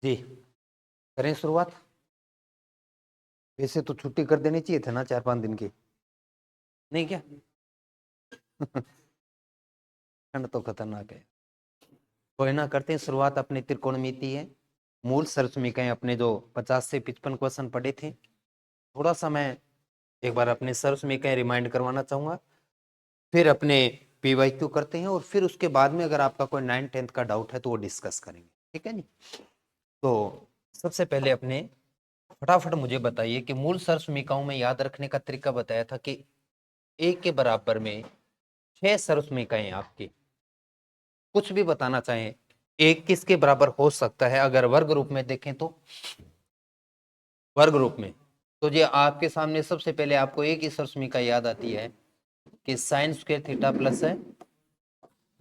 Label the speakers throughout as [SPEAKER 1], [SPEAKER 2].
[SPEAKER 1] जी करें शुरुआत। वैसे तो छुट्टी कर देनी चाहिए था ना 4-5 दिन की, नहीं क्या? ठंड तो खतरनाक है। कोई ना, करते हैं शुरुआत। अपनी त्रिकोणमिति है, मूल सरसमीकाएं अपने जो 50 से 55 क्वेश्चन पढ़े थे, थोड़ा सा मैं एक बार अपने सरसमीकाएं रिमाइंड करवाना चाहूंगा। फिर अपने पीवाईक्यू करते हैं और फिर उसके बाद में अगर आपका कोई 9-10 का डाउट है तो वो डिस्कस करेंगे, ठीक है नी? तो सबसे पहले अपने फटाफट मुझे बताइए कि मूल सरसमीकाओं में याद रखने का तरीका बताया था कि एक के बराबर में 6 सरसमीकाएं आपकी। कुछ भी बताना चाहें, एक किसके बराबर हो सकता है अगर वर्ग रूप में देखें तो? वर्ग रूप में तो ये आपके सामने सबसे पहले आपको एक ही सरसमीका याद आती है कि साइन स्क्वायर थीटा प्लस है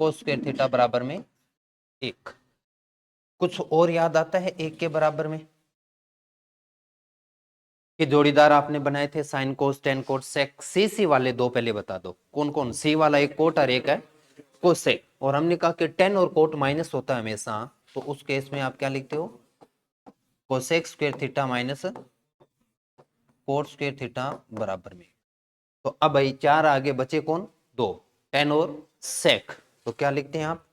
[SPEAKER 1] कोस स्क्वायर थीटा बराबर में 1। कुछ और याद आता है एक के बराबर में? कि जोड़ीदार आपने बनाए थे sine cos tan cot sec. C वाले दो पहले बता दो कौन कौन। सी वाला एक कोट और एक है कोसेक। और हमने कहा कि टेन और कोट माइनस होता है हमेशा, तो उस केस में आप क्या लिखते हो? Cosec square theta minus cot square theta बराबर में। तो अब भाई चार आगे बचे कौन? दो, टेन और सेक। तो क्या लिखते हैं आप?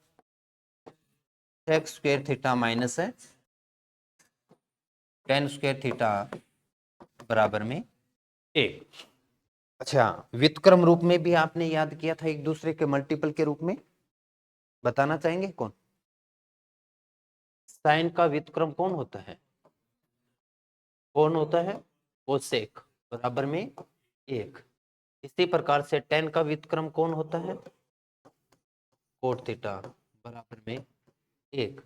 [SPEAKER 1] सेक स्क्वायर थीटा माइनस है टेन स्क्वायर थीटा बराबर में ए। अच्छा, व्युत्क्रम रूप में भी आपने याद किया था, एक दूसरे के मल्टीपल के रूप में। बताना चाहेंगे कौन? साइन का व्युत्क्रम कौन होता है? कौन होता है? कोसेक बराबर में 1। इसी प्रकार से टेन का व्युत्क्रम कौन होता है? कोट थीटा बराबर में 1।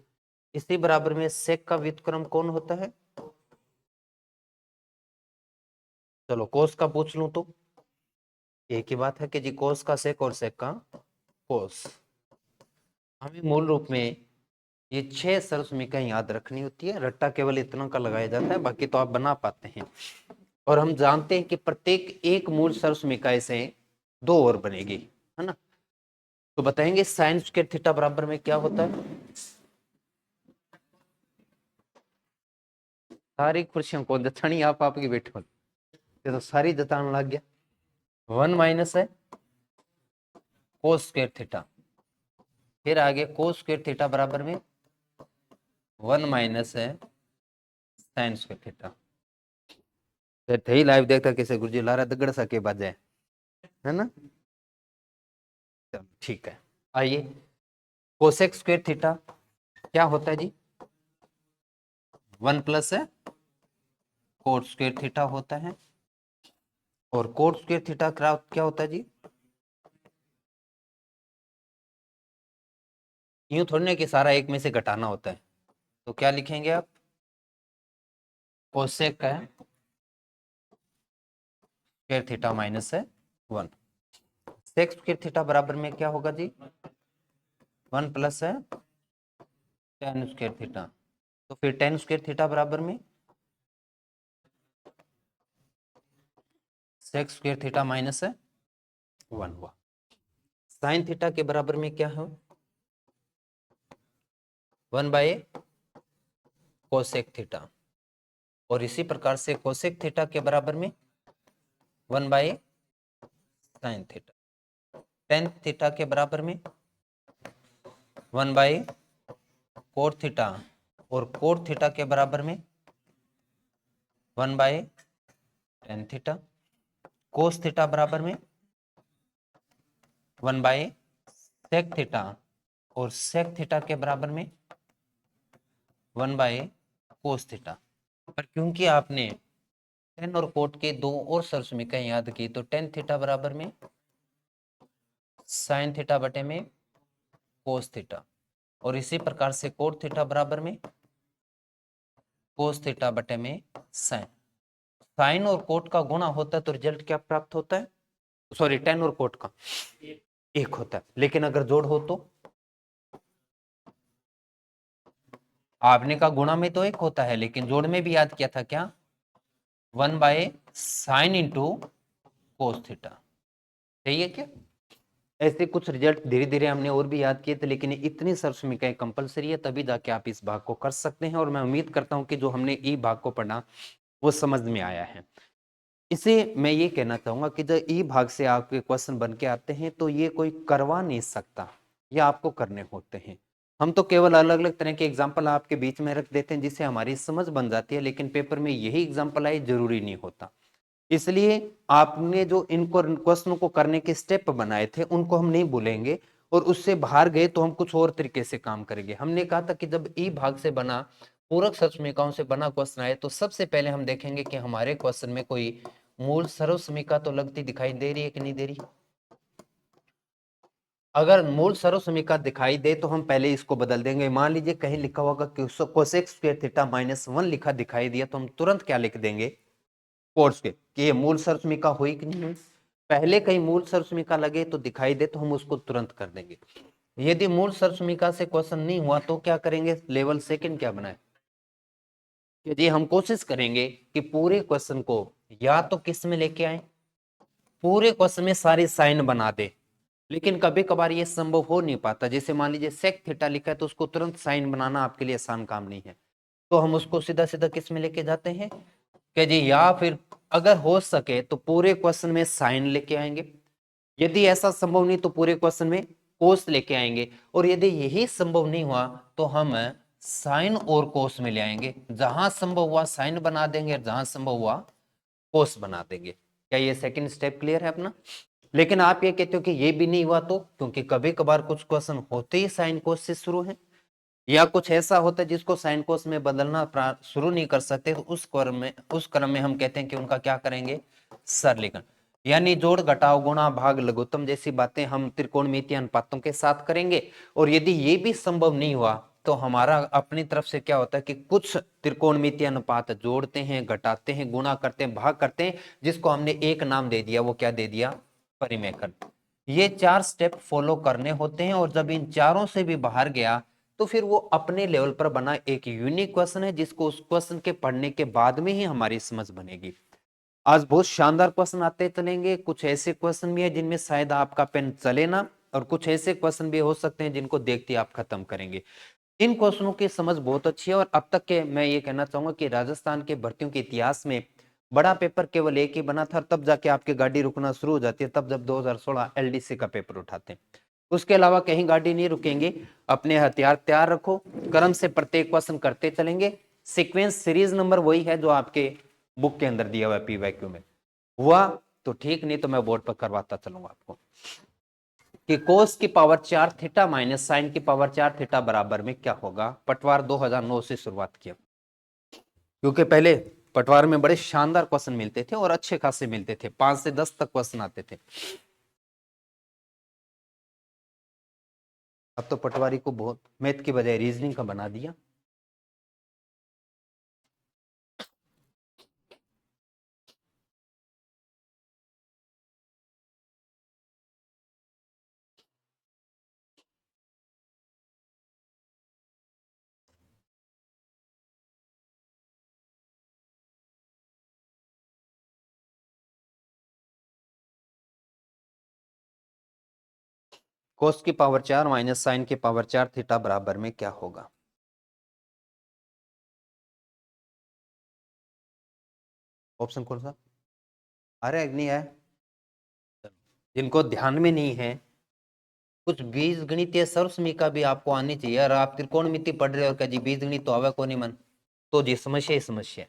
[SPEAKER 1] इसी बराबर में सेक का व्युत्क्रम कौन होता है? चलो कोस का पूछ लूं तो एक ही बात है कि जी कोस का सेक और सेक का कोस। हमें मूल रूप में ये 6 सरसमीकाएं याद रखनी होती है। रट्टा केवल इतना का लगाया जाता है, बाकी तो आप बना पाते हैं। और हम जानते हैं कि प्रत्येक एक मूल सरसमीकाएं से दो और बनेगी, है ना? तो बताएंगे साइन स्क्वायर थीटा बराबर में क्या होता है? सारी कुर्सियों को जछणी आप आपकी बैठो, ये तो सारी जतान लग गया। 1 माइनस है कोस स्क्वायर थीटा, फिर आगे कोस स्क्वायर थीटा बराबर में 1 माइनस है साइन स्क्वायर थीटा। फिर थे लाइव देखता कैसे गुरुजी लारा दगड़ सके बाजे, है ना? चलो ठीक है, आइए। कोसेक स्क्वायर थीटा क्या होता है जी? 1 प्लस है कोट स्क्वायर थीटा होता है। और कोट स्क्वायर थीटा क्या होता है जी? यूं थोड़ी ना कि सारा एक में से घटाना होता है। तो क्या लिखेंगे आप? कोसेक का स्क्वायर थीटा माइनस है 1। सेक स्क्वायर थीटा बराबर में क्या होगा जी? 1 प्लस है टेन स्क्वायर थीटा। तो फिर टेन स्क्वायर थीटा बराबर में सेक स्क्वायर थीटा माइनस है 1 हुआ। साइन थीटा के बराबर में क्या है? 1 बाय कोसेक थीटा। और इसी प्रकार से कोसेक थीटा के बराबर में 1 by sine theta. Tan theta के बराबर में 1 बाय कोट थीटा। और कोट थीटा के बराबर में 1 by tan theta. Cos theta बराबर में 1 बाय सेक थीटा। और सेक थीटा के बराबर में 1 बाय कोस थीटा। पर क्योंकि आपने टेन और कोट के दो और सरसमीकाएं याद की, तो टेन थीटा बराबर में साइन थीटा बटे में कोस थीटा। और इसी प्रकार से कोट थीटा बराबर में कोस थीटा बटे में साइन। साइन और कोट का गुणा होता है तो रिजल्ट क्या प्राप्त होता है? सॉरी, टेन और कोट का एक होता है, लेकिन अगर जोड़ हो तो आपने कहा गुणा में तो एक होता है, लेकिन जोड़ में भी याद किया था क्या, 1/sin इंटू कोस थीटा। सही है क्या? ऐसे कुछ रिजल्ट धीरे धीरे हमने और भी याद किए थे, लेकिन इतनी सरसमिकाएं कंपलसरी है, तभी जाके आप इस भाग को कर सकते हैं। और मैं उम्मीद करता हूं कि जो हमने ई भाग को पढ़ा वो समझ में आया है। इसे मैं ये कहना चाहूंगा कि जब ई भाग से आपके क्वेश्चन बन के आते हैं तो ये कोई करवा नहीं सकता, ये आपको करने होते हैं। हम तो केवल अलग अलग तरह के एग्जाम्पल आपके बीच में रख देते हैं जिससे हमारी समझ बन जाती है, लेकिन पेपर में यही एग्जाम्पल आए जरूरी नहीं होता। इसलिए आपने जो इनको क्वेश्चन को करने के स्टेप बनाए थे उनको हम नहीं भूलेंगे, और उससे बाहर गए तो हम कुछ और तरीके से काम करेंगे। हमने कहा था कि जब ई भाग से बना, पूरक समीकरणों से बना क्वेश्चन आए तो सबसे पहले हम देखेंगे कि हमारे क्वेश्चन में कोई मूल सर्व समीकरण तो लगती दिखाई दे रही है कि नहीं दे रही। अगर मूल सर्व समीकरण दिखाई दे तो हम पहले इसको बदल देंगे। मान लीजिए कहीं लिखा होगा कि कोसेक स्क्वायर थीटा -1 लिखा दिखाई दिया तो हम तुरंत क्या लिख देंगे, कोर्स के, कि ये मूल सर्व समीकरण हुई कि नहीं हुई। पहले कहीं मूल सर्व समीकरण लगे तो दिखाई दे तो हम उसको तुरंत कर देंगे। यदि मूल सर्व समीकरण से क्वेश्चन नहीं हुआ तो क्या करेंगे, लेवल सेकंड क्या बनाए, यदि हम कोशिश करेंगे कि पूरे क्वेश्चन को या तो किस में लेके आए, पूरे क्वेश्चन में सारी साइन बना दे। लेकिन कभी कभार ये संभव हो नहीं पाता, जैसे मान लीजिए सेक थीटा लिखा है तो उसको तुरंत साइन बनाना आपके लिए आसान काम नहीं है, तो हम उसको सीधा सीधा किस में लेके जाते हैं कि जी, या फिर अगर हो सके तो पूरे क्वेश्चन में साइन लेके आएंगे, यदि ऐसा संभव नहीं तो पूरे क्वेश्चन में कोस लेके आएंगे, और यदि यही संभव नहीं हुआ तो हम साइन और कोस में ले आएंगे। जहां संभव हुआ साइन बना देंगे और जहां संभव हुआ कोस बना देंगे। क्या ये सेकंड स्टेप क्लियर है अपना? लेकिन आप ये कहते हो कि ये भी नहीं हुआ तो, क्योंकि कभी कभार कुछ क्वेश्चन होते ही साइन कोस से शुरू है, या कुछ ऐसा होता है जिसको साइन कोस में बदलना शुरू नहीं कर सकते, तो उस क्रम में हम कहते हैं कि उनका क्या करेंगे, सरलीकरण। यानी जोड़ घटाव गुणा भाग लघुत्तम जैसी बातें हम त्रिकोणमितीय अनुपातों के साथ करेंगे। और यदि ये भी संभव नहीं हुआ तो हमारा अपनी तरफ से क्या होता है कि कुछ त्रिकोणमितीय अनुपात जोड़ते हैं, घटाते हैं, गुणा करते हैं, भाग करते हैं, जिसको हमने एक नाम दे दिया, वो क्या दे दिया, परिमेयकरण। ये 4 स्टेप फॉलो करने होते हैं, और जब इन चारों से भी बाहर गया तो फिर वो अपने लेवल पर बना एक यूनिक क्वेश्चन है, जिसको उस क्वेश्चन के पढ़ने के बाद में ही हमारी समझ बनेगी। आज बहुत शानदार क्वेश्चन आते चलेंगे, कुछ ऐसे क्वेश्चन भी है जिनमें शायद आपका पेन चले ना, और कुछ ऐसे क्वेश्चन भी हो सकते हैं जिनको देखते ही आप खत्म करेंगे। इन क्वेश्चनों की समझ बहुत अच्छी है, और अब तक के मैं ये कहना चाहूंगा कि राजस्थान के भर्तियों के इतिहास में बड़ा पेपर केवल एक ही बना था, तब जाके आपकी गाड़ी रुकना शुरू हो जाती है, तब जब 2016 एलडीसी का पेपर उठाते हैं। उसके अलावा कहीं गाड़ी नहीं रुकेंगे। अपने हथियार तैयार रखो, क्रम से प्रत्येक क्वेश्चन करते चलेंगे। सीक्वेंस सीरीज नंबर वही है जो आपके बुक के अंदर दिया हुआ है पीवाईक्यू में। हुआ तो ठीक, नहीं तो मैं बोर्ड पर करवाता चलूंगा आपको कि कोस की पावर 4 थीटा माइनस साइन की पावर 4 थीटा बराबर में क्या होगा। पटवार 2009 से शुरुआत किया, क्योंकि पहले पटवार में बड़े शानदार क्वेश्चन मिलते थे और अच्छे खासे मिलते थे, 5 से 10 तक क्वेश्चन आते थे। अब तो पटवारी को बहुत मैथ की बजाय रीजनिंग का बना दिया। कोस की पावर 4 माइनस साइन की पावर 4 थीटा बराबर में क्या होगा। ऑप्शन कौन सा, अरे नहीं है, जिनको ध्यान में नहीं है, कुछ बीज गणितीय सर्वसमीका भी आपको आनी चाहिए। और आप त्रिकोणमिति पढ़ रहे हो, क्या जी बीज गणित तो आवे को नहीं मन, तो जी समस्या ही समस्या।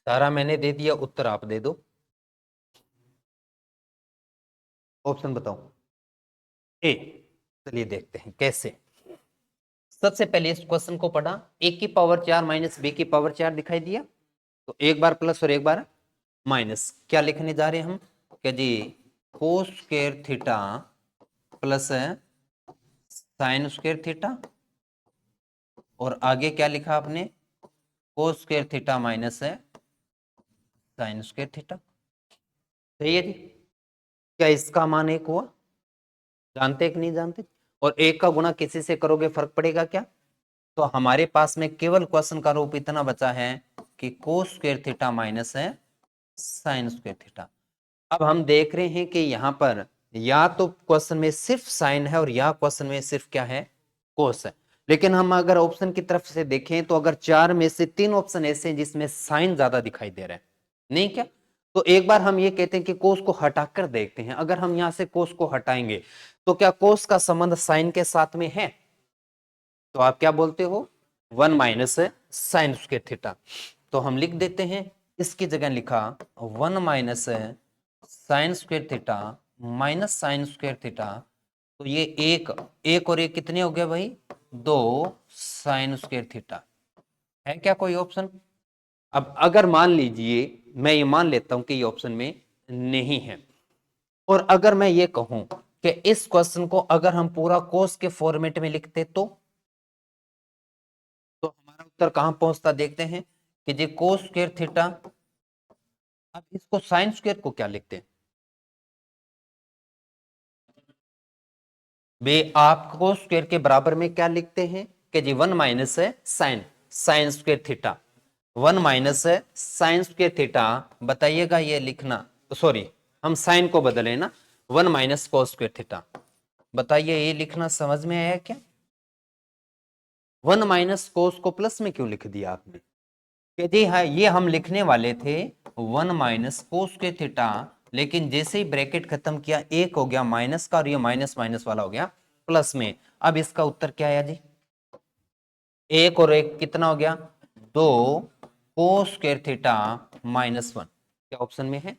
[SPEAKER 1] सारा मैंने दे दिया, उत्तर आप दे दो। ऑप्शन बताओ। ए। चलिए देखते हैं कैसे। सबसे पहले इस क्वेश्चन को पढ़ा, ए की पावर 4 माइनस बी की पावर 4 दिखाई दिया। तो एक बार प्लस और एक बार माइनस। क्या लिखने जा रहे हैं हम कि जी cos square theta plus sine square theta, और आगे क्या लिखा आपने, कोस स्क्वायर थीटा माइनस है साइन स्क्वायर थीटा। सही है जी। क्या इसका मान एक हुआ? जानते कि नहीं जानते? और एक का गुणा किसी से करोगे फर्क पड़ेगा क्या? तो हमारे पास में केवल क्वेश्चन का रूप इतना बचा है कि कोस स्क्वायर थीटा माइनस है साइन स्क्वायर थीटा। अब हम देख रहे हैं कि यहां पर या तो क्वेश्चन में सिर्फ साइन है और या क्वेश्चन में सिर्फ क्या है, कोस है। लेकिन हम अगर ऑप्शन की तरफ से देखें तो अगर चार में से तीन ऑप्शन ऐसे हैं जिसमें साइन ज्यादा दिखाई दे रहा है, नहीं क्या? तो एक बार हम ये कहते हैं कि कोस को हटाकर देखते हैं। अगर हम यहां से कोस को हटाएंगे तो क्या कोस का संबंध साइन के साथ में है? तो आप क्या बोलते हो, 1 माइनस साइन स्क्वायर थीटा। तो हम लिख देते हैं, इसकी जगह लिखा 1 minus sign square theta minus sign square theta. तो ये एक और एक कितने हो गए भाई, 2 साइन स्क्वायर थीटा। है क्या कोई ऑप्शन? अब अगर मान लीजिए मैं ये मान लेता हूं कि ये ऑप्शन में नहीं है, और अगर मैं ये कहूं कि इस क्वेश्चन को अगर हम पूरा कोस के फॉर्मेट में लिखते तो हमारा उत्तर कहां पहुंचता, देखते हैं कि जी कोस स्क्वायर थीटा। अब इसको साइन स्क्वायर को क्या लिखते हैं बे, आप कोस स्क्वायर के बराबर में क्या लिखते हैं कि जी 1 माइनस है sine, sine square theta, 1 minus है साइन स्क्वायर थीटा। बताइएगा ये लिखना, सॉरी हम साइन को बदले ना, 1 माइनस कोस स्क्वायर थीटा। बताइए ये लिखना समझ में आया क्या? 1 माइनस कोस को प्लस में क्यों लिख दिया आपने? कि जी हाँ, ये हम लिखने वाले थे 1 माइनस कोस के थीटा, लेकिन जैसे ही ब्रैकेट खत्म किया एक हो गया माइनस का और ये माइनस माइनस वाला हो गया प्लस में। अब इसका उत्तर क्या आया जी, एक और एक कितना हो गया, 2 कोस स्क्वायर थीटा माइनस 1। क्या ऑप्शन में है?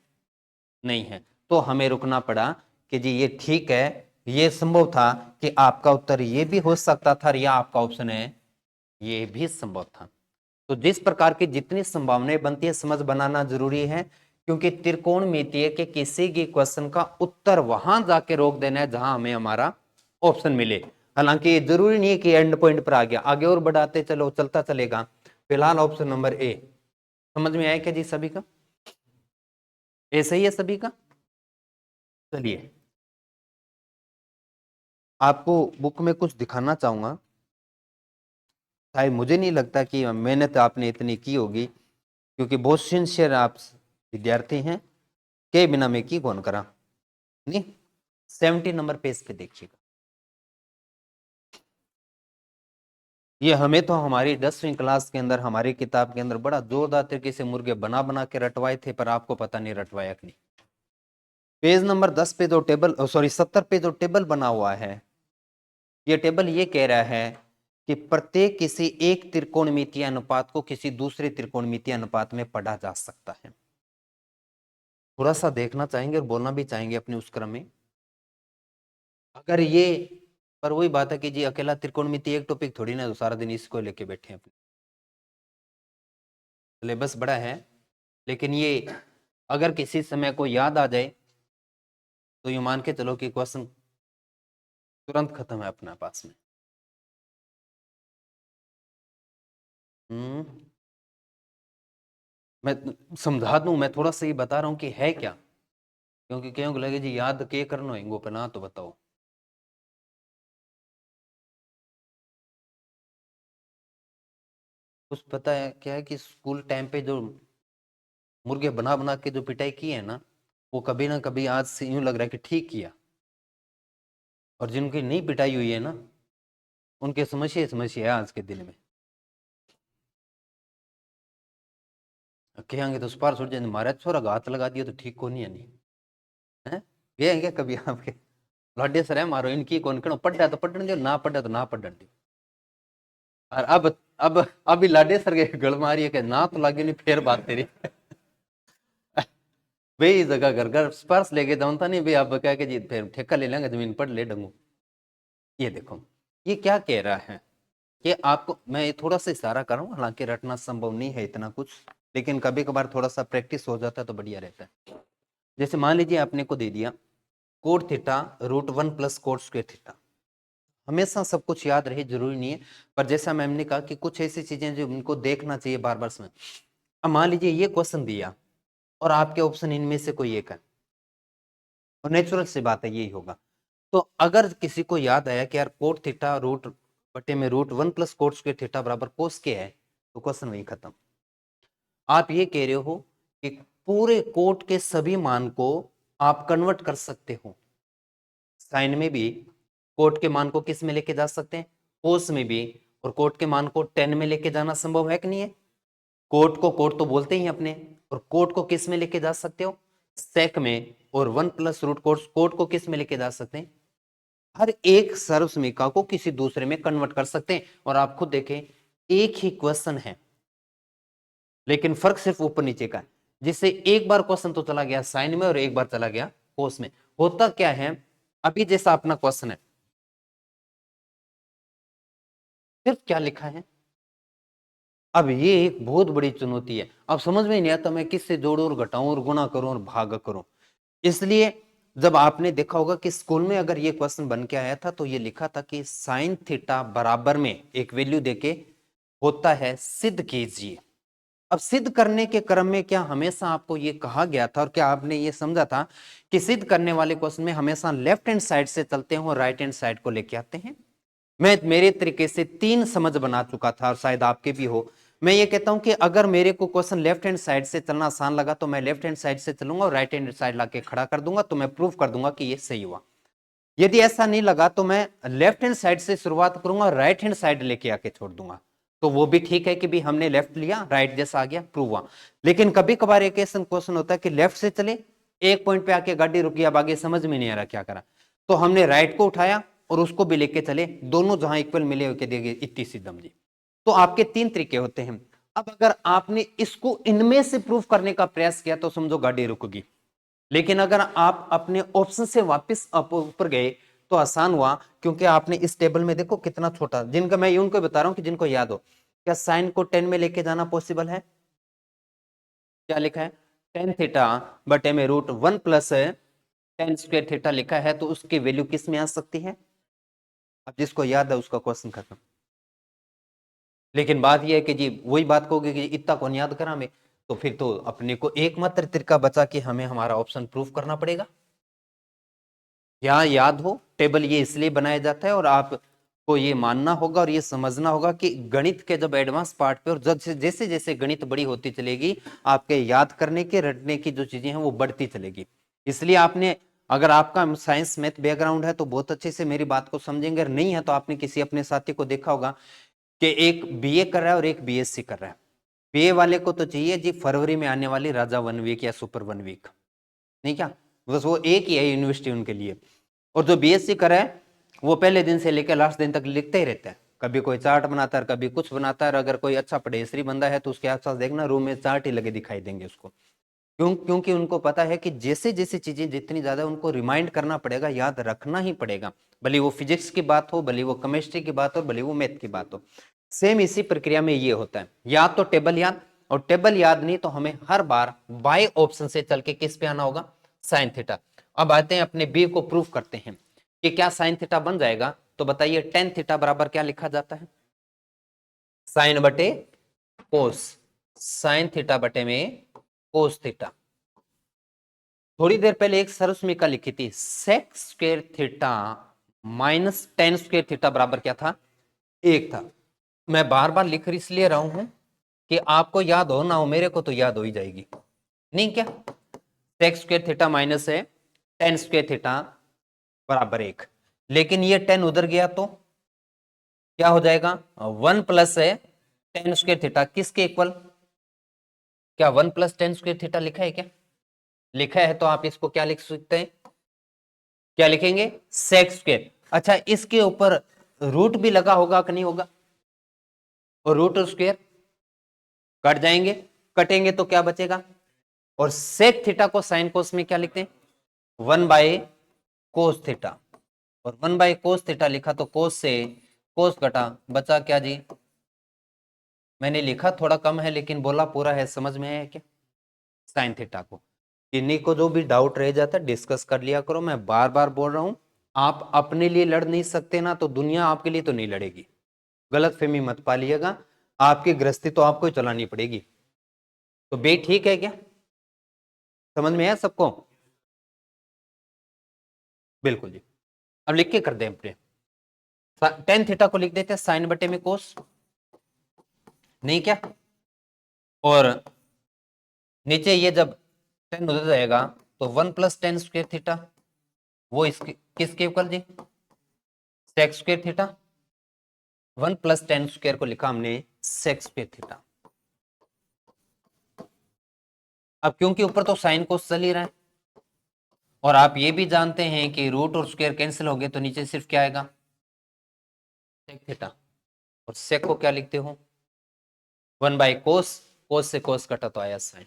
[SPEAKER 1] नहीं है। तो हमें रुकना पड़ा कि जी ये ठीक है, ये संभव था कि आपका उत्तर ये भी हो सकता था, या आपका ऑप्शन है ये भी संभव था। तो जिस प्रकार की जितनी संभावनाएं बनती है समझ बनाना जरूरी है, क्योंकि त्रिकोणमितीय के किसी भी क्वेश्चन का उत्तर वहां जाके रोक देना है जहां हमें हमारा ऑप्शन मिले। हालांकि जरूरी नहीं है कि एंड पॉइंट पर आ गया, आगे और बढ़ाते चलो चलता चलेगा। फिलहाल ऑप्शन नंबर ए। समझ में आया क्या जी सभी का? ए सही है सभी का? चलिए आपको बुक में कुछ दिखाना चाहूंगा। शायद मुझे नहीं लगता कि मेहनत आपने इतनी की होगी, क्योंकि बहुत सिंसियर आप विद्यार्थी हैं। के बिना में की कौन करा नहीं। 70 नंबर पेज पे देखिएगा। ये हमें तो हमारी 10वीं क्लास के अंदर हमारी किताब के अंदर बड़ा जोरदार तरीके से मुर्गे बना बना के रटवाए थे, पर आपको पता नहीं रटवाया कि नहीं। पेज नंबर 10 पे जो टेबल, सॉरी 70 पे जो टेबल बना हुआ है, ये टेबल ये कह रहा है कि प्रत्येक किसी एक त्रिकोणमितीय अनुपात को किसी दूसरे त्रिकोणमितीय अनुपात में पढ़ा जा सकता है। थोड़ा सा देखना चाहेंगे और बोलना भी चाहेंगे अपने उस क्रम में। अगर ये, पर वही बात है कि जी अकेला त्रिकोणमिति एक टॉपिक थोड़ी ना, तो सारा दिन इसको लेके बैठे हैं। अपने सिलेबस बड़ा है, लेकिन ये अगर किसी समय को याद आ जाए तो ये मान के चलो कि क्वेश्चन तुरंत खत्म है अपना पास में। मैं समझा दूं, मैं थोड़ा सा ये बता रहा हूं कि है क्या, क्योंकि क्यों लगे जी याद के करना है पे ना, तो बताओ। कुछ पता है क्या है कि स्कूल टाइम पे जो मुर्गे बना बना के जो पिटाई की है ना, वो कभी ना कभी आज से यूं लग रहा है कि ठीक किया। और जिनकी नहीं पिटाई हुई है ना, उनके समस्या समस्या है आज के दिन में। कहेंगे तो उस पार छोड़ जाए, महाराज छोरा हाथ लगा दिया तो ठीक को नहीं है नहीं है। गए हैं क्या कभी आपके लाडे सर है मारो इनकी कौन कहो पढ़ा तो पढ़ने दो, ना पढ़ा तो ना पढ़ने दो। और अब अभी लाडे सर के गल मारी है कि ना तो लागे नहीं, फिर बात तेरी भाई जगह घर घर स्पर्श लेके जानता नहीं भाई, आप क्या के जी फिर ठेका ले लेंगे जमीन पढ़ ले डंगू। ये देखो ये क्या कह रहा है कि आपको मैं थोड़ा सा इशारा कर रहा हूँ, हालांकि रटना संभव नहीं है इतना कुछ। लेकिन कभी कभार थोड़ा सा प्रैक्टिस हो जाता है तो बढ़िया रहता है। जैसे मान लीजिए आपने को दे दिया cot theta √1 plus coat square theta. हमेशा सब कुछ याद रहे जरूरी नहीं है, पर जैसा मैम ने कहा कि कुछ ऐसी चीजें जो उनको देखना चाहिए बार बार समझ। अब मान लीजिए ये क्वेश्चन दिया और आपके ऑप्शन इनमें से कोई एक है, और नेचुरल सी बात है यही होगा। तो अगर किसी को याद आया कि यार कोट थीटा रूट बटे में √1 प्लस कोट स्क्वायर थीटा बराबर कोस के है, तो क्वेश्चन वही खत्म। आप ये कह रहे हो कि पूरे कोट के सभी मान को आप कन्वर्ट कर सकते हो, साइन में भी कोट के मान को किस में लेके जा सकते हैं, कोस में भी, और कोट के मान को टेन में लेके जाना संभव है कि नहीं है। कोट को कोट तो बोलते ही अपने, और कोट को किस में लेके जा सकते हो, सेक में, और 1 प्लस रूट कोट को किस में लेके जा सकते हैं, हर एक सर्वसमीका को किसी दूसरे में कन्वर्ट कर सकते हैं। और आप खुद देखें एक ही क्वेश्चन है, लेकिन फर्क सिर्फ ऊपर नीचे का है, जिससे एक बार क्वेश्चन तो चला गया साइन में और एक बार चला गया कोस में। होता क्या है, अभी जैसा अपना क्वेश्चन है सिर्फ क्या लिखा है। अब ये एक बहुत बड़ी चुनौती है, अब समझ में नहीं आता मैं किससे जोड़ूं और घटाऊं और गुणा करूं और भाग करूं। इसलिए जब आपने देखा होगा कि स्कूल में अगर ये क्वेश्चन बन के आया था तो ये लिखा था कि साइन थीटा बराबर में एक वैल्यू देके होता है सिद्ध कीजिए। अब सिद्ध करने के क्रम में क्या हमेशा आपको ये कहा गया था और क्या आपने ये समझा था कि सिद्ध करने वाले क्वेश्चन में हमेशा लेफ्ट हैंड साइड से चलते हैं और राइट हैंड साइड को लेके आते हैं। मैं मेरे तरीके से 3 समझ बना चुका था और शायद आपके भी हो। मैं ये कहता हूं कि अगर मेरे को क्वेश्चन लेफ्ट हैंड साइड से चलना आसान लगा तो मैं लेफ्ट हैंड साइड से चलूंगा और राइट हैंड साइड लाके खड़ा कर दूंगा, तो मैं प्रूव कर दूंगा कि ये सही हुआ। यदि ऐसा नहीं लगा तो मैं लेफ्ट हैंड साइड से शुरुआत करूंगा और राइट हैंड साइड लेके आके छोड़ दूंगा, तो वो भी ठीक है कि भी हमने लेफ्ट लिया राइट जैसा आ गया, प्रूव हुआ। लेकिन कभी कभार एक ऐसा क्वेश्चन होता है कि लेफ्ट से चले, एक पॉइंट पे आके गाड़ी रुकी, अब आगे समझ में नहीं आ रहा क्या करा, तो हमने राइट को उठाया और उसको भी लेके चले, दोनों जहां इक्वल मिले होके देंगे इतनी सी दम जी। तो आपके 3 तरीके होते हैं। अब अगर आपने इसको इनमें से प्रूव करने का प्रयास किया तो समझो गाड़ी रुकेगी, लेकिन अगर आप अपने ऑप्शन से वापस ऊपर गए तो आसान हुआ, क्योंकि आपने इस टेबल में देखो कितना छोटा, जिनका मैं उनको बता रहा हूं कि जिनको याद हो, क्या साइन को 10 में लेके जाना पॉसिबल है। क्या लिखा है, टेन थीटा बटे में √1 प्लस टेन स्क्वायर थीटा लिखा है, तो उसकी वैल्यू किस में आ सकती है। अब जिसको याद है उसका क्वेश्चन खत्म। लेकिन बात यह है कि जी वही बात कहोगे कि इतना कौन याद करा मैं, तो फिर तो अपने को एकमात्र तरीका बचा कि हमें हमारा ऑप्शन प्रूफ करना पड़ेगा। यहाँ याद हो टेबल ये इसलिए बनाया जाता है, और आपको ये मानना होगा और ये समझना होगा कि गणित के जब एडवांस पार्ट पे और जब जैसे जैसे गणित बड़ी होती चलेगी, आपके याद करने के रटने की जो चीजें हैं वो बढ़ती चलेगी। इसलिए आपने, अगर आपका साइंस मैथ बैकग्राउंड है तो बहुत अच्छे से मेरी बात को समझेंगे, अगर नहीं है तो आपने किसी अपने साथी को देखा होगा कि एक बीए कर रहा है और एक बीएससी कर रहा है। बीए वाले को तो चाहिए जी फरवरी में आने वाली राजा 1 वीक या सुपर 1 वीक, नहीं क्या, बस वो एक ही है यूनिवर्सिटी उनके लिए। और जो बीएससी करे वो पहले दिन से लेकर लास्ट दिन तक लिखते ही रहता है, कभी कोई चार्ट बनाता है कभी कुछ बनाता है, और अगर कोई अच्छा पढ़ेसरी बंदा है तो उसके आसपास देखना रूम में चार्ट ही लगे दिखाई देंगे उसको। क्योंकि उनको पता है कि जैसे जैसे चीजें जितनी ज्यादा उनको रिमाइंड करना पड़ेगा, याद रखना ही पड़ेगा, भले वो फिजिक्स की बात हो, भले वो केमिस्ट्री की बात हो, भले वो मैथ की बात हो। सेम इसी प्रक्रिया में ये होता है, या तो टेबल याद, और टेबल याद नहीं तो हमें हर बार बाय ऑप्शन से चल के किस पे आना होगा, साइन थीटा। अब आते हैं अपने बी को प्रूफ करते हैं कि क्या साइन थीटा बन जाएगा। तो बताइए टेन थीटा बराबर क्या लिखा जाता है, साइन बटे कोस, साइन थीटा बटे में कोस थीटा। थोड़ी देर पहले एक सरसमीका लिखी थी, sec square theta minus tan square theta बराबर क्या था, एक था। मैं बार बार लिख इसलिए रहा हूं कि आपको याद हो ना हो, मेरे को तो याद हो ही जाएगी, नहीं क्या। सेक स्क्वायर थीटा माइनस है टेन स्क्वायर थीटा बराबर एक, लेकिन ये 10 उधर गया तो क्या हो जाएगा, 1 प्लस है टेन स्क्वायर थीटा किसके इक्वल, क्या 1 प्लस टेन स्क्वायर थीटा लिखा है क्या, लिखा है, तो आप इसको क्या लिख सकते हैं, क्या लिखेंगे, सेक स्क्वायर। अच्छा इसके ऊपर रूट भी लगा होगा कि नहीं होगा, और रूट और स्क्वायर कट जाएंगे, कटेंगे तो क्या बचेगा, और सेक थीटा को साइन कोस में क्या लिखते हैं, 1 बाय कोस थीटा, और 1 बाय कोस थीटा लिखा तो कोस से कोस कटा, बचा क्या जी, मैंने लिखा थोड़ा कम है लेकिन बोला पूरा है, समझ में है क्या? साइन थीटा को, किन्हीं को जो भी डाउट रह जाता है डिस्कस कर लिया करो। मैं बार बार बोल रहा हूं, आप अपने लिए लड़ नहीं सकते ना, तो दुनिया आपके लिए तो नहीं लड़ेगी। गलत फहमी मत पालिएगा, आपकी गृहस्थी तो आपको ही चलानी पड़ेगी। तो बे ठीक है क्या? समझ में है सबको? बिल्कुल जी। अब लिख के कर दें अपने, टेन थीटा को लिख देते हैं साइन बटे में कोस, नहीं क्या? और नीचे ये जब टेन हो जाएगा तो 1 + tan² थीटा, वो इसके किसके इक्वल जी? sec² theta. 1 + tan² को लिखा हमने sec² थीटा। अब क्योंकि ऊपर तो साइन कोस चल ही रहा है, और आप ये भी जानते हैं कि रूट और स्क्वायर कैंसिल हो गए, तो नीचे सिर्फ क्या आएगा? sec theta. और sec को क्या लिखते हो? 1/cos, कोस से कोस कटा तो आया साइन।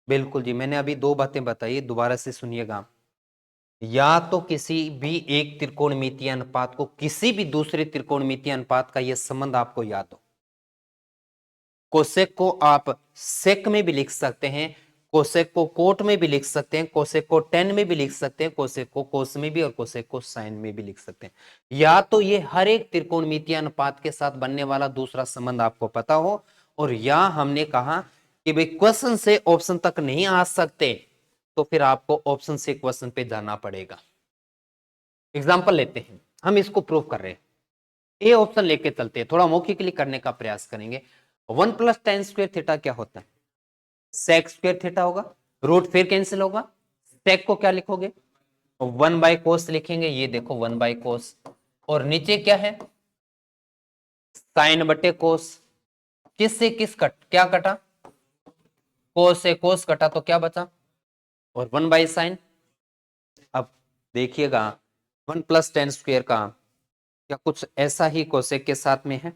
[SPEAKER 1] बिल्कुल जी, मैंने अभी दो बातें बताई, दोबारा से सुनिएगा। या तो किसी भी एक त्रिकोणमितीय अनुपात को किसी भी दूसरे त्रिकोणमितीय अनुपात का यह संबंध आपको याद हो। कोसेक को आप सेक में भी लिख सकते हैं, कोसेक को कोट में भी लिख सकते हैं, कोसेक को टेन में भी लिख सकते हैं, कोसेक को कोस में भी, और कोसेक को साइन में भी लिख सकते हैं। या तो ये हर एक त्रिकोणमितीय अनुपात के साथ बनने वाला दूसरा संबंध आपको पता हो, और या हमने कहा कि भाई क्वेश्चन से ऑप्शन तक नहीं आ सकते, तो फिर आपको ऑप्शन से क्वेश्चन पे जाना पड़ेगा। एग्जाम्पल लेते हैं, हम इसको प्रूव कर रहे हैं, ए ऑप्शन लेके चलते हैं, थोड़ा मौखिकली करने का प्रयास करेंगे। 1 + tan² थीटा क्या होता है? sec² थीटा होगा, रूट फिर कैंसिल होगा, sec को क्या लिखोगे? 1/cos लिखेंगे, ये देखो 1/cos, और नीचे क्या है? साइन बटे कोस। किस से किस क्या कटा? कोस से कोस कटा तो क्या बचा? और 1/sin। अब देखिएगा 1 + tan² का क्या कुछ ऐसा ही कोसेक के साथ में है?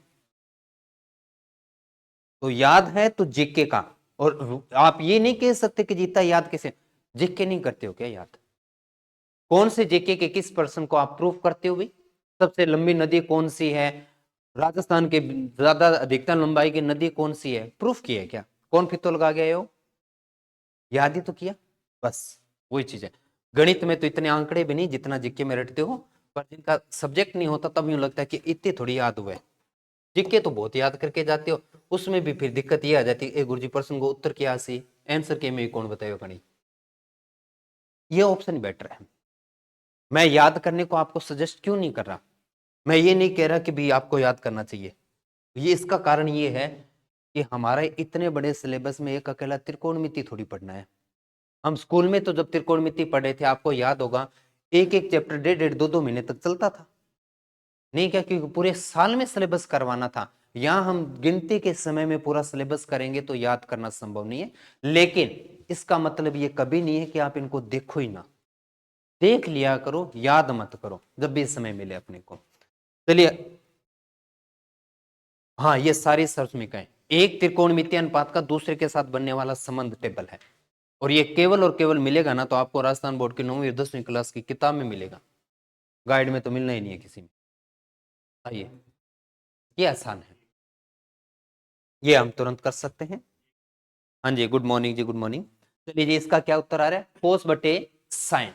[SPEAKER 1] तो याद है तो जीके का, और आप ये नहीं कह सकते कि जीता याद कैसे, जीके नहीं करते हो क्या याद? कौन से जीके के किस पर्सन को आप प्रूफ करते हो भाई? सबसे लंबी नदी कौन सी है, राजस्थान के ज्यादा अधिकतम लंबाई की नदी कौन सी है, प्रूफ किया है क्या? कौन फितौ लगा गए हो? याद ही तो किया, बस वही चीज है। गणित में तो इतने आंकड़े भी नहीं जितना जीके में रटते हो, पर जिनका सब्जेक्ट नहीं होता तब यूं लगता है कि इतने थोड़ी याद हुए। जीके तो बहुत याद करके जाते हो, उसमें भी फिर दिक्कत ये आ जाती है, गुरुजी प्रश्न को उत्तर क्या सी आंसर के में कौन बताएगा गणित। ये ऑप्शन बेटर है। मैं याद करने को आपको सजेस्ट क्यों नहीं कर रहा, मैं ये नहीं कह रहा कि भी आपको याद करना चाहिए, ये इसका कारण ये है कि हमारे इतने बड़े सिलेबस में एक अकेला त्रिकोणमिति थोड़ी पढ़ना है। हम स्कूल में तो जब त्रिकोणमिति पढ़े थे, आपको याद होगा, एक एक चैप्टर 1.5-2 महीने तक चलता था, नहीं क्या? क्योंकि पूरे साल में सिलेबस करवाना था। यहां हम गिनती के समय में पूरा सिलेबस करेंगे तो याद करना संभव नहीं है, लेकिन इसका मतलब ये कभी नहीं है कि आप इनको देखो ही ना, देख लिया करो, याद मत करो जब भी समय मिले अपने को। चलिए, हाँ, ये सारी सर्वसमीकरण एक त्रिकोणमितीय अनुपात का दूसरे के साथ बनने वाला संबंध टेबल है, और ये केवल और केवल मिलेगा ना तो आपको राजस्थान बोर्ड की 9वीं और 10वीं क्लास की किताब में मिलेगा, गाइड में तो मिलना ही नहीं है किसी में। आइए, ये आसान है, ये हम तुरंत कर सकते हैं। हाँ जी, गुड मॉर्निंग जी, गुड मॉर्निंग। चलिए जी, इसका क्या उत्तर आ रहा है? कोस बटे साइन।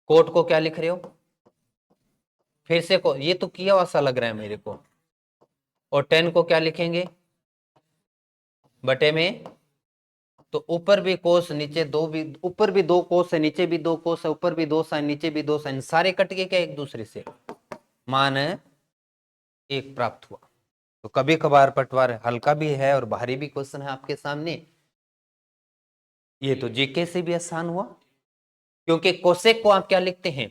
[SPEAKER 1] कोट को क्या लिख रहे हो? फिर से को, ये तो किया हुआ सा लग रहा है मेरे को। और टेन को क्या लिखेंगे? बटे में, तो ऊपर भी कोस, नीचे दो भी, ऊपर भी दो कोस है, नीचे भी दो कोस है, ऊपर भी दो साइन, नीचे भी दो साइन, सारे कट के क्या एक दूसरे से मान एक प्राप्त हुआ। तो कभी कभार पटवार हल्का भी है और भारी भी क्वेश्चन है आपके सामने, ये तो जीके से भी आसान हुआ, क्योंकि कोसेक को आप क्या लिखते हैं?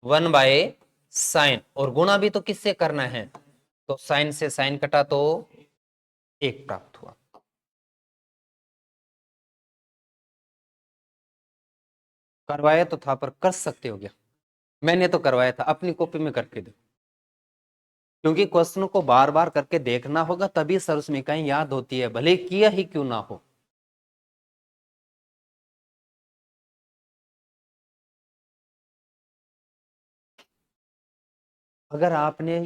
[SPEAKER 1] 1/sin, और गुणा भी तो किससे करना है? तो साइन से साइन कटा तो एक प्राप्त हुआ। करवाया तो था पर कर सकते हो क्या? मैंने तो करवाया था, अपनी कॉपी में करके दो, क्योंकि क्वेश्चन को बार बार करके देखना होगा, तभी सर्वसमीकरण याद होती है, भले किया ही क्यों ना हो। अगर आपने,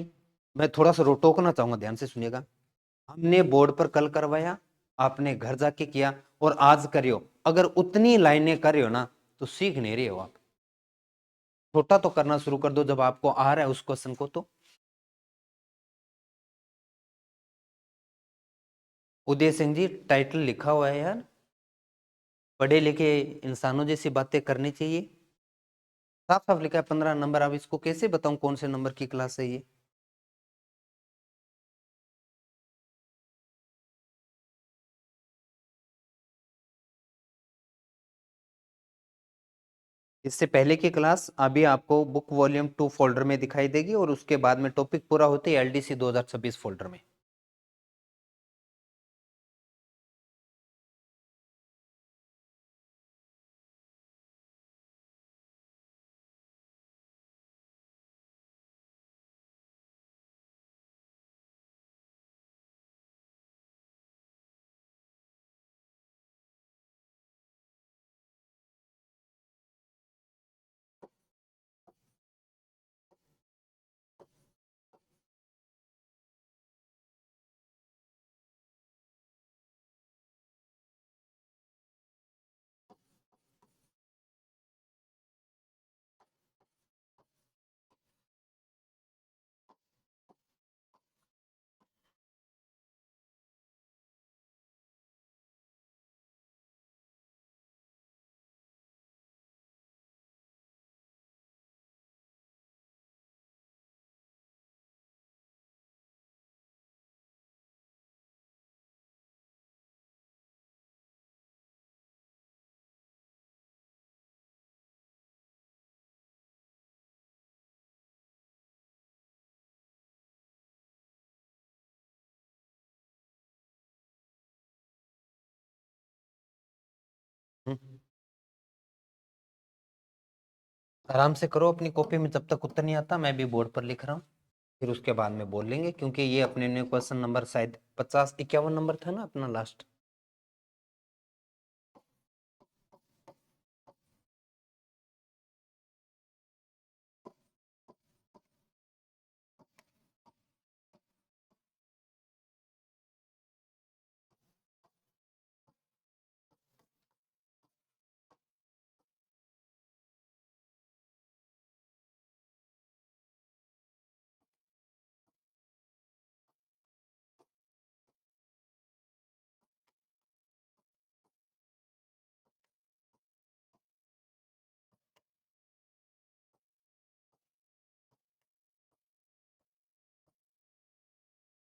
[SPEAKER 1] मैं थोड़ा सा टोकना चाहूंगा, ध्यान से सुनिएगा। हमने बोर्ड पर कल करवाया, आपने घर जाके किया और आज करियो, अगर उतनी लाइनें करियो ना तो सीख नहीं रहे हो आप। छोटा तो करना शुरू कर दो, जब आपको आ रहा है उस क्वेश्चन को तो। उदय सिंह जी, टाइटल लिखा हुआ है यार, पढ़े लिखे इंसानों जैसी बातें करनी चाहिए। साफ साफ लिखा है 15 नंबर। अब इसको कैसे बताऊं कौन से नंबर की क्लास है ये। इससे पहले की क्लास अभी आपको बुक वॉल्यूम 2 फोल्डर में दिखाई देगी, और उसके बाद में टॉपिक पूरा होते ही एलडीसी 2026 फोल्डर में। आराम से करो अपनी कॉपी में, जब तक उत्तर नहीं आता मैं भी बोर्ड पर लिख रहा हूँ, फिर उसके बाद में बोल लेंगे, क्योंकि ये अपने ने क्वेश्चन नंबर शायद 50-51 नंबर था ना अपना लास्ट।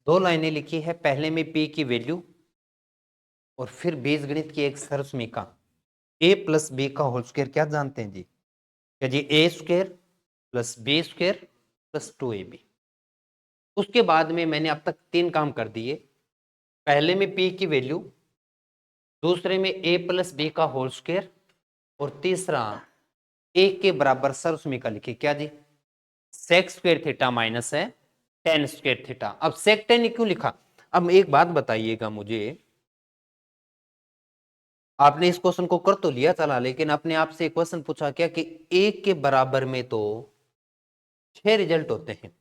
[SPEAKER 1] दो लाइनें लिखी है, पहले में पी की वैल्यू और फिर बीजगणित की एक सरसमीका। ए प्लस बी का होल स्क्वायर क्या जानते हैं जी? क्या जी? ए square plus B square plus 2ab। उसके बाद में मैंने अब तक 3 काम कर दिए। पहले में पी की वैल्यू, दूसरे में ए प्लस बी का होल स्क्वायर, और तीसरा ए के बराबर सरसमीका लिखी। क्या जी? सेक स्क्वायर थीटा माइनस है टेन स्क्वायर थीटा। अब सेक टेन क्यों लिखा? अब एक बात बताइएगा मुझे, आपने इस क्वेश्चन को कर तो लिया चला, लेकिन अपने आप से एक क्वेश्चन पूछा क्या कि ए के बराबर में तो 6 रिजल्ट होते हैं।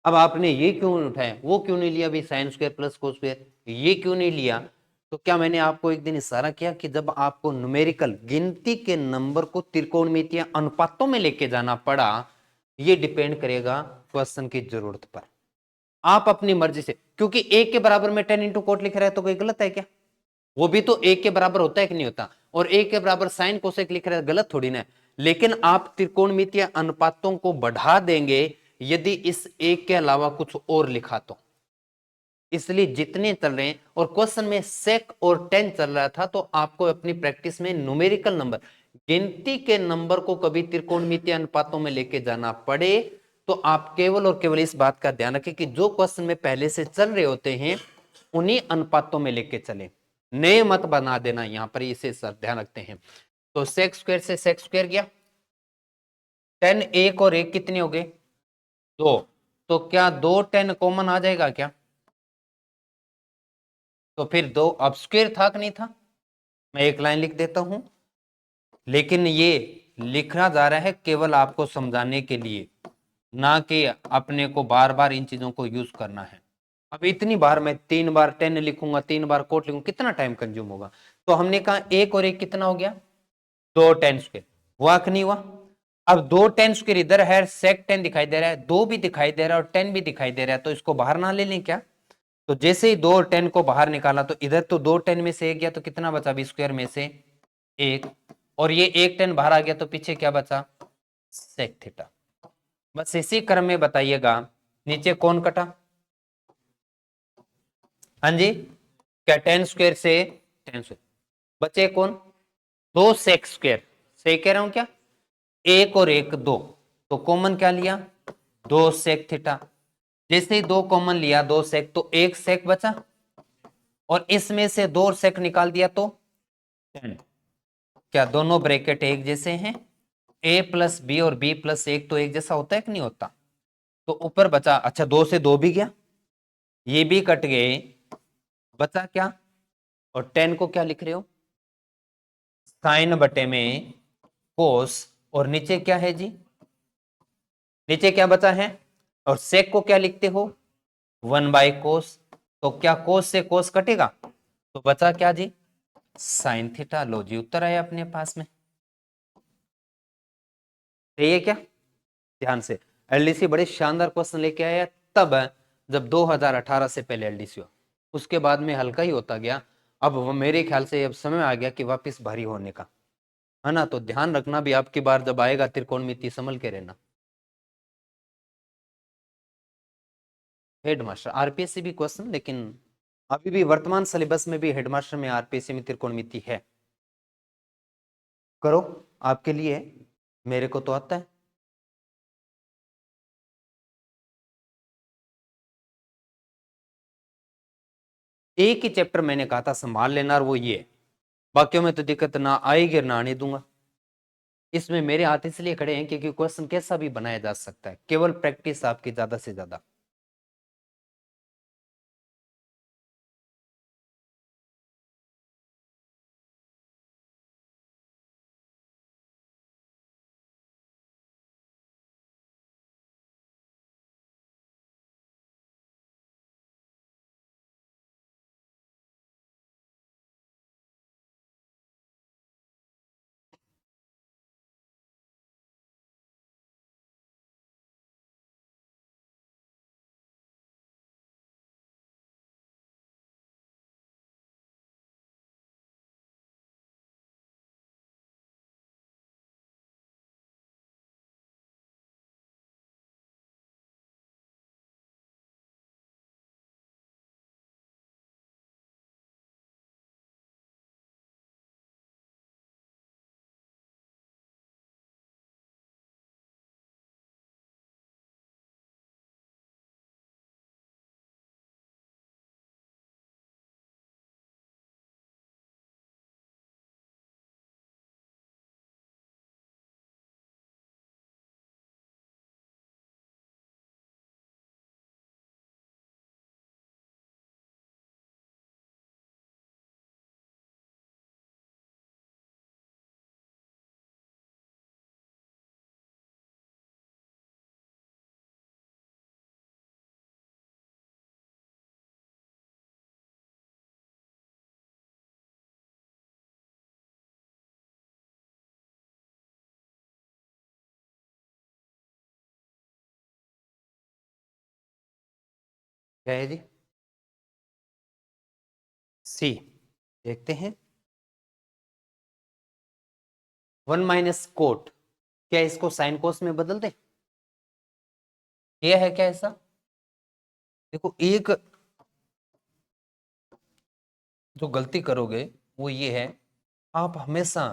[SPEAKER 1] अब आपने ये क्यों उठाया, वो क्यों नहीं लिया भाई sine square plus cos square, ये क्यों नहीं लिया? तो क्या मैंने आपको एक दिन इशारा किया कि जब आपको न्यूमेरिकल गिनती के नंबर को त्रिकोणमितीय अनुपातों में लेके जाना पड़ा, ये डिपेंड करेगा क्वेश्चन की जरूरत पर। आप अपनी मर्जी से, क्योंकि एक के बराबर में 10 इंटू कोट लिख रहा है तो कोई गलत है क्या? वो भी तो एक के बराबर होता है कि नहीं होता? और एक के बराबर साइन कोसेक लिख रहा है, गलत थोड़ी ना है। लेकिन आप त्रिकोणमितीय अनुपातों को बढ़ा देंगे यदि इस एक के अलावा कुछ और लिखा तो। इसलिए जितने चल रहे हैं, और क्वेश्चन में सेक और टेन चल रहा था, तो आपको अपनी प्रैक्टिस में न्यूमेरिकल नंबर, गिनती के नंबर को कभी त्रिकोणमितीय अनुपातों में लेके जाना पड़े तो आप केवल और केवल इस बात का ध्यान रखें कि जो क्वेश्चन में पहले से चल रहे होते हैं उन्हीं अनुपातों में लेके चले, नए मत बना देना। यहां पर इसे सर ध्यान रखते हैं। तो सेक स्क्वायर से सेक स्क्वायर गया, टेन एक और एक कितने हो गए? 2। तो क्या 2 10 कॉमन आ जाएगा क्या? तो फिर 2 अब स्क्वायर था कि नहीं था? मैं एक लाइन लिख देता हूं, लेकिन ये लिखना जा रहा है केवल आपको समझाने के लिए। ना कि अपने को बार बार इन चीजों को यूज करना है। अब इतनी बार मैं 3 बार टेन लिखूंगा, 3 बार कोट लिखूंगा, कितना टाइम कंज्यूम होगा। तो हमने कहा एक और एक कितना हो गया, 2 10 स्क्वायर, हुआ कि नहीं हुआ। अब 2 10 स्क्वायर इधर है, सेक 10 दिखाई दे रहा है, 2 भी दिखाई दे रहा है और 10 भी दिखाई दे रहा है, तो इसको बाहर ना ले लें क्या। तो जैसे ही 2 और 10 को बाहर निकाला तो इधर तो 2 10 में से एक गया, तो कितना बचा बी स्क्वायर में से एक, और ये एक 10 बाहर आ गया, तो पीछे क्या बचा, सेक थीटा। बस इसी क्रम में बताइएगा नीचे कौन कटा। हाँ जी, क्या 10 स्क्वायर से 10 स्क्वायर बचे कौन, 2 सेक स्क्वायर, सही कह रहा हूं क्या, एक और एक 2, तो कॉमन क्या लिया, 2 सेक थीटा। जैसे ही 2 कॉमन लिया, 2 सेक, तो एक सेक बचा, और इसमें से 2 सेक निकाल दिया तो 10। क्या दोनों ब्रैकेट एक जैसे हैं, a प्लस बी और b प्लस एक तो एक जैसा होता है कि नहीं होता। तो ऊपर बचा, अच्छा 2 से 2 भी गया, ये भी कट गए, बचा क्या, और 10 को क्या लिख रहे हो, साइन बटे में कोस, और नीचे क्या है जी, नीचे क्या बचा है, और सेक को क्या लिखते हो, 1/कोस। तो क्या कोस से कोस कटेगा, तो बचा क्या जी, साइन थीटा। लो जी उत्तर आया अपने पास में, सही है क्या। ध्यान से, एलडीसी बड़े शानदार क्वेश्चन लेके आया तब जब 2018 से पहले एलडीसी हुआ, उसके बाद में हल्का ही होता गया। अब वो मेरे ख्याल से अब समय आ गया कि वापस भारी होने का, है ना। तो ध्यान रखना भी, आपकी बार जब आएगा त्रिकोणमिति संभल के रहना। हेडमास्टर आरपीएससी भी क्वेश्चन, लेकिन अभी भी वर्तमान सिलेबस में भी हेडमास्टर में आरपीएससी में त्रिकोणमिति है। करो, आपके लिए, मेरे को तो आता है। एक ही चैप्टर मैंने कहा था संभाल लेना, और वो ये, बाकियों में तो दिक्कत ना आएगी ना आने दूंगा। इसमें मेरे हाथ इसलिए खड़े हैं क्योंकि क्वेश्चन कैसा भी बनाया जा सकता है, केवल प्रैक्टिस आपकी ज्यादा से ज्यादा। क्या है जी, सी, देखते हैं। 1 - कोट, क्या इसको साइन कोस में बदल दे, ये है क्या ऐसा। देखो एक जो गलती करोगे वो ये है, आप हमेशा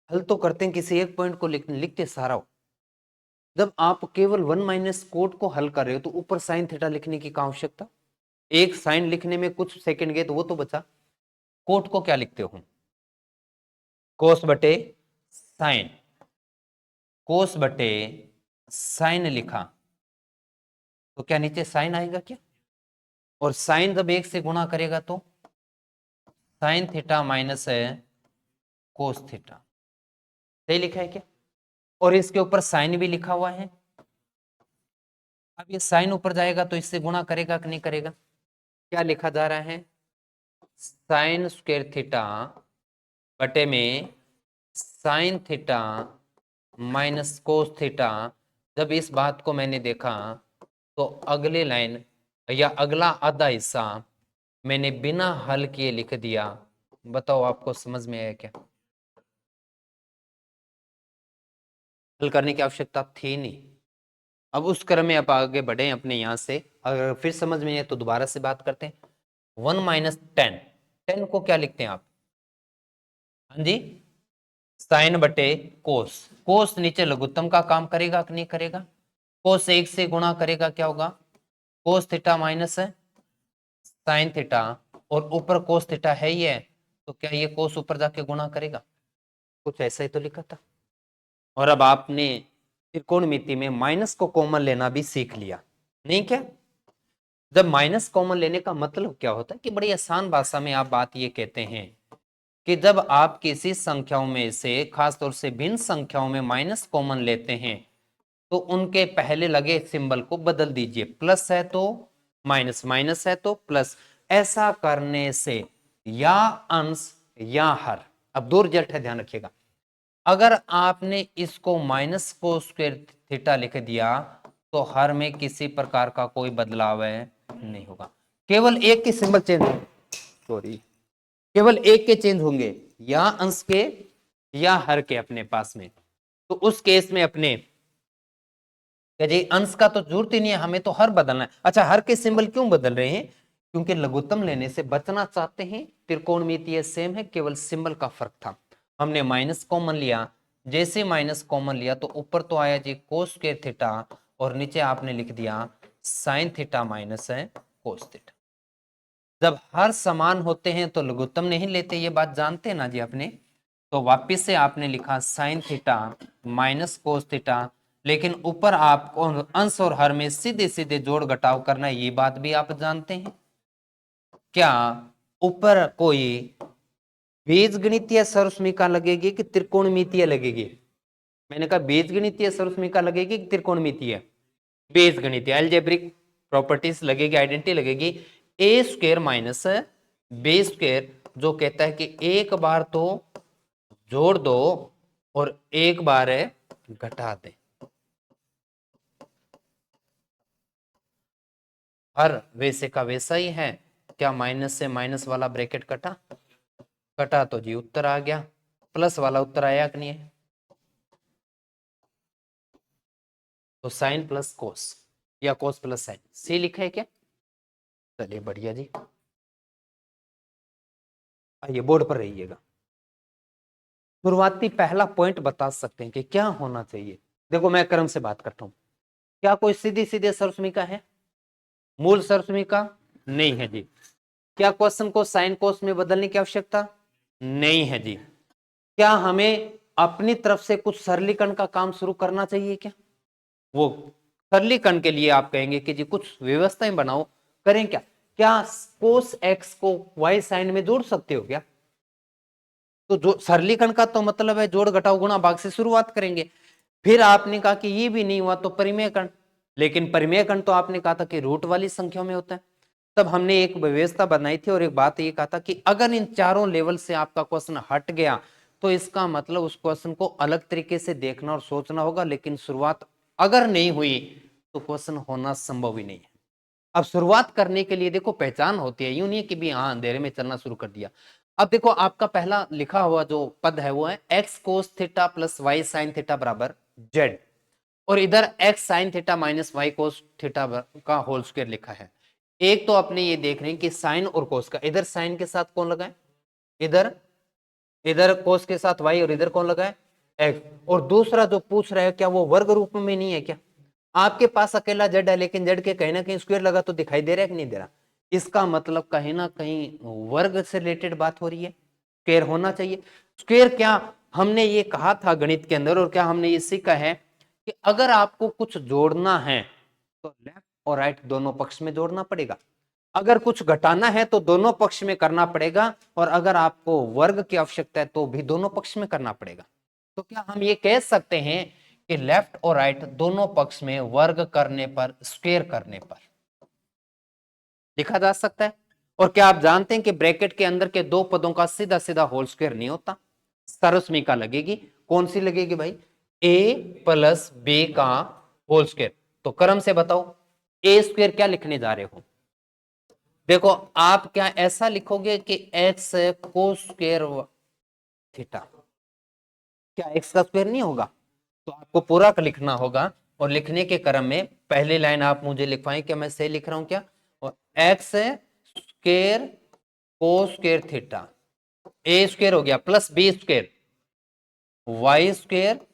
[SPEAKER 1] हल तो करते हैं किसी एक पॉइंट को लिखते सारा हो, जब आप केवल 1 - कोट को हल कर रहे हो तो ऊपर साइन थीटा लिखने की क्या आवश्यकता। एक साइन लिखने में कुछ सेकंड गए तो वो तो बचा, कोट को क्या लिखते हो, कोस बटे साइन, कोस बटे साइन लिखा, तो क्या नीचे साइन आएगा क्या, और साइन जब एक से गुणा करेगा तो साइन थीटा माइनस है कोस थीटा, सही लिखा है क्या। और इसके ऊपर साइन भी लिखा हुआ है, अब ये साइन ऊपर जाएगा तो इससे गुणा करेगा कि नहीं करेगा? क्या लिखा जा रहा है? साइन स्क्वायर थीटा बटे में sign theta minus cos theta. जब इस बात को मैंने देखा तो अगली लाइन या अगला आधा हिस्सा मैंने बिना हल किए लिख दिया। बताओ आपको समझ में आया क्या? हल करने की आवश्यकता थी नहीं। अब उस क्रम में आप आगे बढ़े अपने यहां से, अगर फिर समझ में आए तो दोबारा से बात करते हैं। 1 - 10 को क्या लिखते हैं आप? हाँ जी, साइन बटे कोस। कोस नीचे लघुत्तम का काम करेगा कि नहीं करेगा? कोस 1 से गुणा करेगा, क्या होगा? कोस थीटा माइनस है साइन थीटा, और ऊपर कोस थीटा है ही है, तो क्या ये कोस ऊपर जाके गुणा करेगा? कुछ ऐसा ही तो लिखा था। और अब आपने त्रिकोणमिति में माइनस को कॉमन लेना भी सीख लिया, नहीं क्या? जब माइनस कॉमन लेने का मतलब क्या होता है कि बड़ी आसान भाषा में आप बात ये कहते हैं कि जब आप किसी संख्याओं में से, खासतौर से भिन्न संख्याओं में माइनस कॉमन लेते हैं तो उनके पहले लगे सिंबल को बदल दीजिए। प्लस है तो माइनस, माइनस है तो प्लस। ऐसा करने से या अंश या हर, अब दो रिजल्ट है, ध्यान रखिएगा। अगर आपने इसको माइनस को स्क्वायर थीटा लिख दिया तो हर में किसी प्रकार का कोई बदलाव है नहीं होगा, केवल एक के सिंबल चेंज होंगे, सॉरी, केवल एक के चेंज होंगे, या अंश के या हर के अपने पास में। तो उस केस में अपने जी अंश का तो जरूरत ही नहीं है, हमें तो हर बदलना है। अच्छा, हर के सिंबल क्यों बदल रहे हैं? क्योंकि लघुत्तम लेने से बचना चाहते हैं। त्रिकोणमिति सेम है, केवल सिंबल का फर्क था। हमने माइनस कॉमन लिया, जैसे माइनस कॉमन लिया तो ऊपर तो आया जी कोस स्क्वायर थीटा, और नीचे आपने लिख दिया साइन थीटा माइनस है कोस थीटा। जब हर समान होते हैं तो लघुत्तम नहीं लेते, ये बात जानते हैं ना जी अपने। तो वापिस से आपने लिखा sign theta minus cos theta, लेकिन ऊपर आपको अंश और हर में सीधे सीधे जोड़ घटाव करना है, ये बात भी आप जानते हैं। क्या ऊपर कोई बीजगणितीय सर्वसमीका लगेगी कि त्रिकोणमितीय लगेगी? मैंने कहा बीजगणितीय सर्वसमीका लगेगी कि त्रिकोणमितीय? बीजगणितीय अलजेब्रिक प्रॉपर्टीज लगेगी, आइडेंटिटी लगेगी। ए स्क्वायर माइनस बी स्क्वायर, जो कहता है कि एक बार तो जोड़ दो और एक बार घटा दे। हर वैसे का वैसा ही है। क्या माइनस से माइनस वाला ब्रैकेट कटा? कटा तो जी उत्तर आ गया। प्लस वाला उत्तर आया कि नहीं है? तो साइन प्लस कोस या कोस प्लस साइन, सी लिखा है क्या? चलिए बढ़िया जी, आइए बोर्ड पर रहिएगा। शुरुआती पहला पॉइंट बता सकते हैं कि क्या होना चाहिए। देखो मैं क्रम से बात करता हूं। क्या कोई सीधी सीधे सर्वसमीका है? मूल सर्वसमीका नहीं है जी। क्या क्वेश्चन को साइन कोस में बदलने की आवश्यकता नहीं है जी। क्या हमें अपनी तरफ से कुछ सरलीकरण का काम शुरू करना चाहिए क्या? वो सरलीकरण के लिए आप कहेंगे कि जी कुछ व्यवस्थाएं बनाओ, करें क्या? क्या कोस एक्स को वाई साइन में जोड़ सकते हो क्या? तो जो सरलीकरण का तो मतलब है जोड़ घटाओ गुणा भाग से शुरुआत करेंगे। फिर आपने कहा कि ये भी नहीं हुआ तो परिमेयकरण, लेकिन परिमेयकरण तो आपने कहा था कि रूट वाली संख्याओं में होता है। तब हमने एक व्यवस्था बनाई थी और एक बात ये कहा था कि अगर इन चारों लेवल से आपका क्वेश्चन हट गया तो इसका मतलब उस क्वेश्चन को अलग तरीके से देखना और सोचना होगा, लेकिन शुरुआत अगर नहीं हुई तो क्वेश्चन होना संभव ही नहीं है। अब शुरुआत करने के लिए देखो पहचान होती है, यूं नहीं कि भी हाँ अंधेरे में चलना शुरू कर दिया। अब देखो आपका पहला लिखा हुआ जो पद है वो है x cos theta plus y sine theta बराबर जेड, और इधर x sine theta minus y cos theta का होल स्क्वायर लिखा है। एक तो अपने ये देख रहे हैं कि साइन और कोस का, इधर साइन के साथ कौन लगा है, इधर इधर कोस के साथ वाई, और इधर कौन लगा है एक्स। और दूसरा जो पूछ रहा है क्या वो वर्ग रूप में नहीं है क्या? आपके पास अकेला जेड है लेकिन जेड के कहीं ना कहीं स्क्वायर लगा तो दिखाई दे रहा है कि नहीं दे रहा? इसका मतलब कहीं ना कहीं वर्ग से रिलेटेड बात हो रही है, स्क्वायर होना चाहिए। स्क्वायर क्या हमने ये कहा था गणित के अंदर, और क्या हमने ये सीखा है कि अगर आपको कुछ जोड़ना है तो लेफ्ट और राइट दोनों पक्ष में जोड़ना पड़ेगा, अगर कुछ घटाना है तो दोनों पक्ष में करना पड़ेगा, और अगर आपको वर्ग की आवश्यकता है तो भी दोनों पक्ष में करना पड़ेगा। तो क्या हम ये कह सकते हैं कि लेफ्ट और राइट दोनों पक्ष में वर्ग करने पर, स्क्वायर करने पर लिखा जा सकता है। और क्या आप जानते हैं कि ब्रैकेट के अंदर के दो पदों का सीधा सीधा होल स्क्वायर नहीं होता, सर्वसमीका लगेगी। कौन सी लगेगी भाई? a प्लस बी का होल स्क्वायर। तो क्रम से बताओ ए स्क्वायर क्या लिखने जा रहे हो? देखो आप क्या ऐसा लिखोगे कि एक्स कोस स्क्वायर थीटा, क्या एक्स का स्क्वायर नहीं होगा? तो आपको पूरा का लिखना होगा। और लिखने के क्रम में पहली लाइन आप मुझे लिखवाएं, क्या मैं सही लिख रहा हूं क्या? और X square cos square theta, A square हो गया plus B square Y square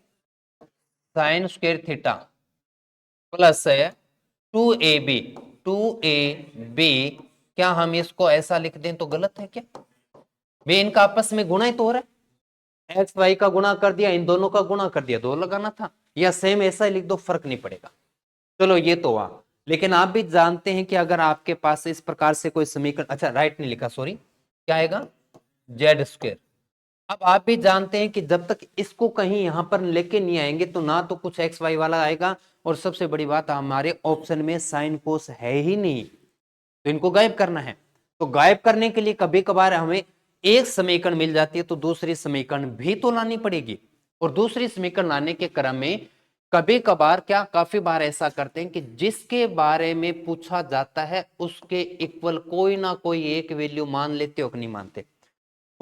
[SPEAKER 1] sine square theta plus 2ab, 2ab। क्या हम इसको ऐसा लिख दें तो गलत है क्या? वे इनका आपस में गुणा ही तो हो रहा है, एक्स वाई का गुणा कर दिया, इन दोनों का गुणा कर दिया, दो लगाना था, या सेम ऐसा ही लिख दो, फर्क नहीं पड़ेगा। चलो ये तो हुआ। लेकिन आप भी जानते हैं कि अगर आपके पास इस प्रकार से कोई समीकरण, अच्छा राइट नहीं लिखा, सॉरी, क्या आएगा? Z square. अब आप भी जानते हैं कि जब तक इसको कहीं यहां पर लेके नहीं आएंगे तो ना तो कुछ एक्स वाई वाला आएगा, और सबसे बड़ी बात हमारे ऑप्शन में साइन कोस है ही नहीं, तो इनको गायब करना है। तो गायब करने के लिए कभी कभार हमें एक समीकरण मिल जाती है तो दूसरी समीकरण भी तो लानी पड़ेगी। और दूसरी समीकरण लाने के क्रम में कभी कभार क्या, काफी बार ऐसा करते हैं कि जिसके बारे में पूछा जाता है उसके इक्वल कोई ना कोई एक वैल्यू मान लेते हो कि नहीं मानते।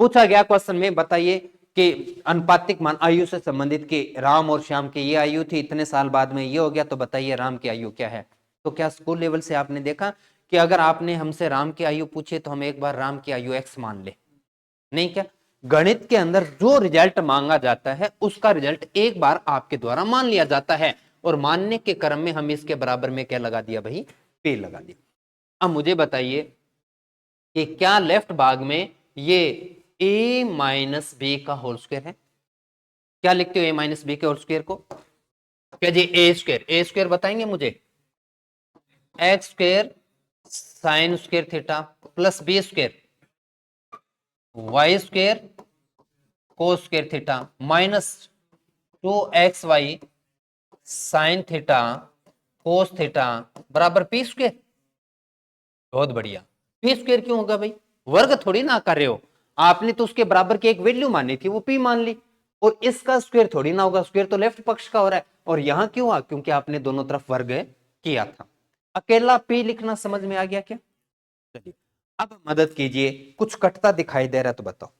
[SPEAKER 1] पूछा गया क्वेश्चन में, बताइए कि अनुपातिक मान आयु से संबंधित कि राम और श्याम की ये आयु थी, इतने साल बाद में ये हो गया, तो बताइए राम की आयु क्या है? तो क्या स्कूल लेवल से आपने देखा कि अगर आपने हमसे राम की आयु पूछे तो हम एक बार राम की आयु एक्स मान ले? नहीं, क्या गणित के अंदर जो रिजल्ट मांगा जाता है उसका रिजल्ट एक बार आपके द्वारा मान लिया जाता है, और मानने के क्रम में हम इसके बराबर में क्या लगा दिया भाई? पे लगा दिया। अब मुझे बताइए कि क्या लेफ्ट भाग में ये a माइनस बी का होल स्क्वायर है? क्या लिखते हो a माइनस बी के होल स्क्वायर को? क्या जी? ए स्क्वायर, ए स्क्वायर बताएंगे मुझे? X square sine square theta plus B square Y square cos square theta minus 2xy sine theta cos theta बराबर पी स्क्वायर। बहुत बढ़िया। पी स्क्वायर क्यों होगा भाई? वर्ग थोड़ी ना कर रहे हो, आपने तो उसके बराबर की एक वैल्यू मानी थी, वो पी मान ली। और इसका स्क्वायर थोड़ी ना होगा, स्क्वायर तो लेफ्ट पक्ष का हो रहा है। और यहां क्यों हुआ? क्योंकि आपने दोनों तरफ वर्ग किया था। अकेला पी लिखना समझ में आ गया क्या? चलिए अब मदद कीजिए, कुछ कटता दिखाई दे रहा है तो बताओ।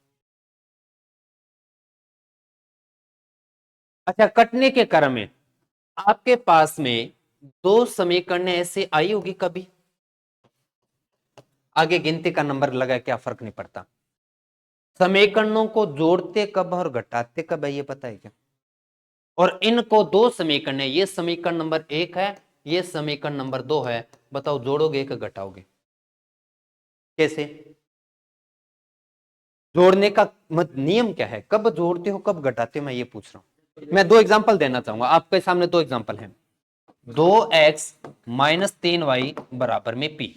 [SPEAKER 1] अच्छा, कटने के क्रम में आपके पास में दो समीकरण ऐसे आई होगी कभी, आगे गिनती का नंबर लगा, क्या फर्क नहीं पड़ता। समीकरणों को जोड़ते कब और घटाते कब है, ये पता है क्या? और इनको दो समीकरण है, ये समीकरण नंबर 1 है, ये समीकरण नंबर 2 है, बताओ जोड़ोगे कि घटाओगे? कैसे जोड़ने का नियम क्या है? कब जोड़ते हो कब घटाते हो, मैं ये पूछ रहा हूं। मैं दो एग्जांपल देना चाहूंगा आपके सामने, दो एग्जांपल हैं। 2x माइनस 3y बराबर में p,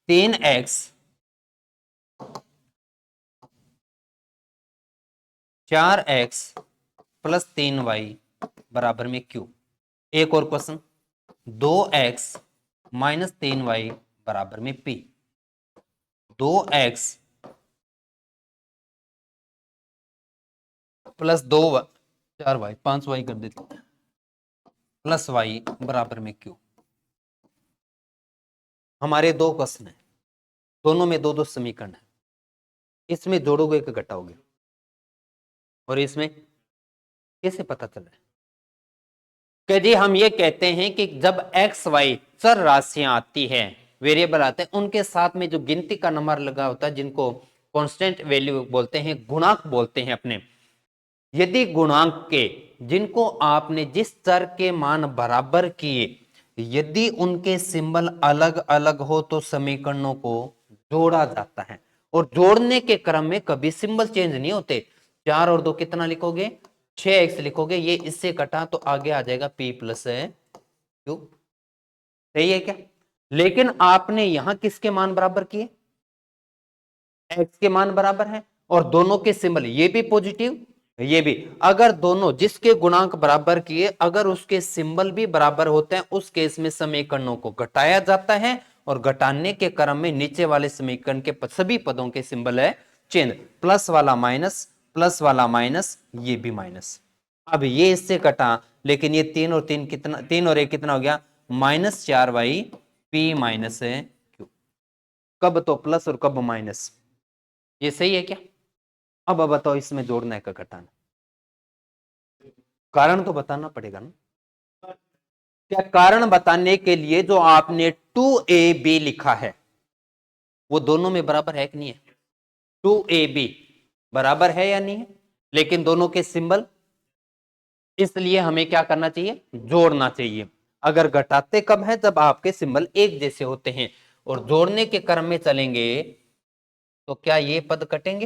[SPEAKER 1] 3x 4x plus 3y बराबर में q। एक और क्वेश्चन, 2x माइनस 3y बराबर में p, 2x plus 4y 5y कर देते प्लस y बराबर में q। हमारे दो क्वेश्चन है, दोनों में दो दो समीकरण है, इसमें जोड़ोगे कि घटाओगे? और इसमें कैसे पता चल रहा है? कि जी हम ये कहते हैं कि जब एक्स वाई चर राशियां आती है, वेरिएबल आते हैं, उनके साथ में जो गिनती का नंबर लगा होता है, जिनको कांस्टेंट वैल्यू बोलते हैं, गुणांक बोलते हैं अपने, यदि गुणांक के जिनको आपने जिस चर के मान बराबर किए, यदि उनके सिंबल अलग अलग हो तो समीकरणों को जोड़ा जाता है। और जोड़ने के क्रम में कभी सिंबल चेंज नहीं होते। 4 और 2 कितना लिखोगे? 6x लिखोगे, ये इससे कटा तो आगे आ जाएगा p प्लस क्यू। सही है क्या? लेकिन आपने यहां किसके मान बराबर किए? x के मान बराबर है, और दोनों के सिंबल ये भी पॉजिटिव ये भी, अगर दोनों जिसके गुणांक बराबर किए अगर उसके सिंबल भी बराबर होते हैं उस केस में समीकरणों को घटाया जाता है और घटाने के क्रम में नीचे वाले समीकरण के सभी पदों के सिंबल है चेंज, प्लस वाला माइनस, प्लस वाला माइनस, ये भी माइनस। अब ये इससे कटा, लेकिन ये 3 और 3 कितना, 3 और 1 कितना हो गया, -4y p माइनस है क्यू। कब तो प्लस और कब माइनस, ये सही है क्या? अब बताओ इसमें जोड़ना है का घटाना, कारण तो बताना पड़ेगा ना। क्या कारण बताने के लिए जो आपने 2ab लिखा है वो दोनों में बराबर है कि नहीं है? 2ab बराबर है या नहीं है? लेकिन दोनों के सिंबल, इसलिए हमें क्या करना चाहिए, जोड़ना चाहिए। अगर घटाते कब है, जब आपके सिंबल एक जैसे होते हैं, और जोड़ने के क्रम में चलेंगे तो क्या ये पद कटेंगे?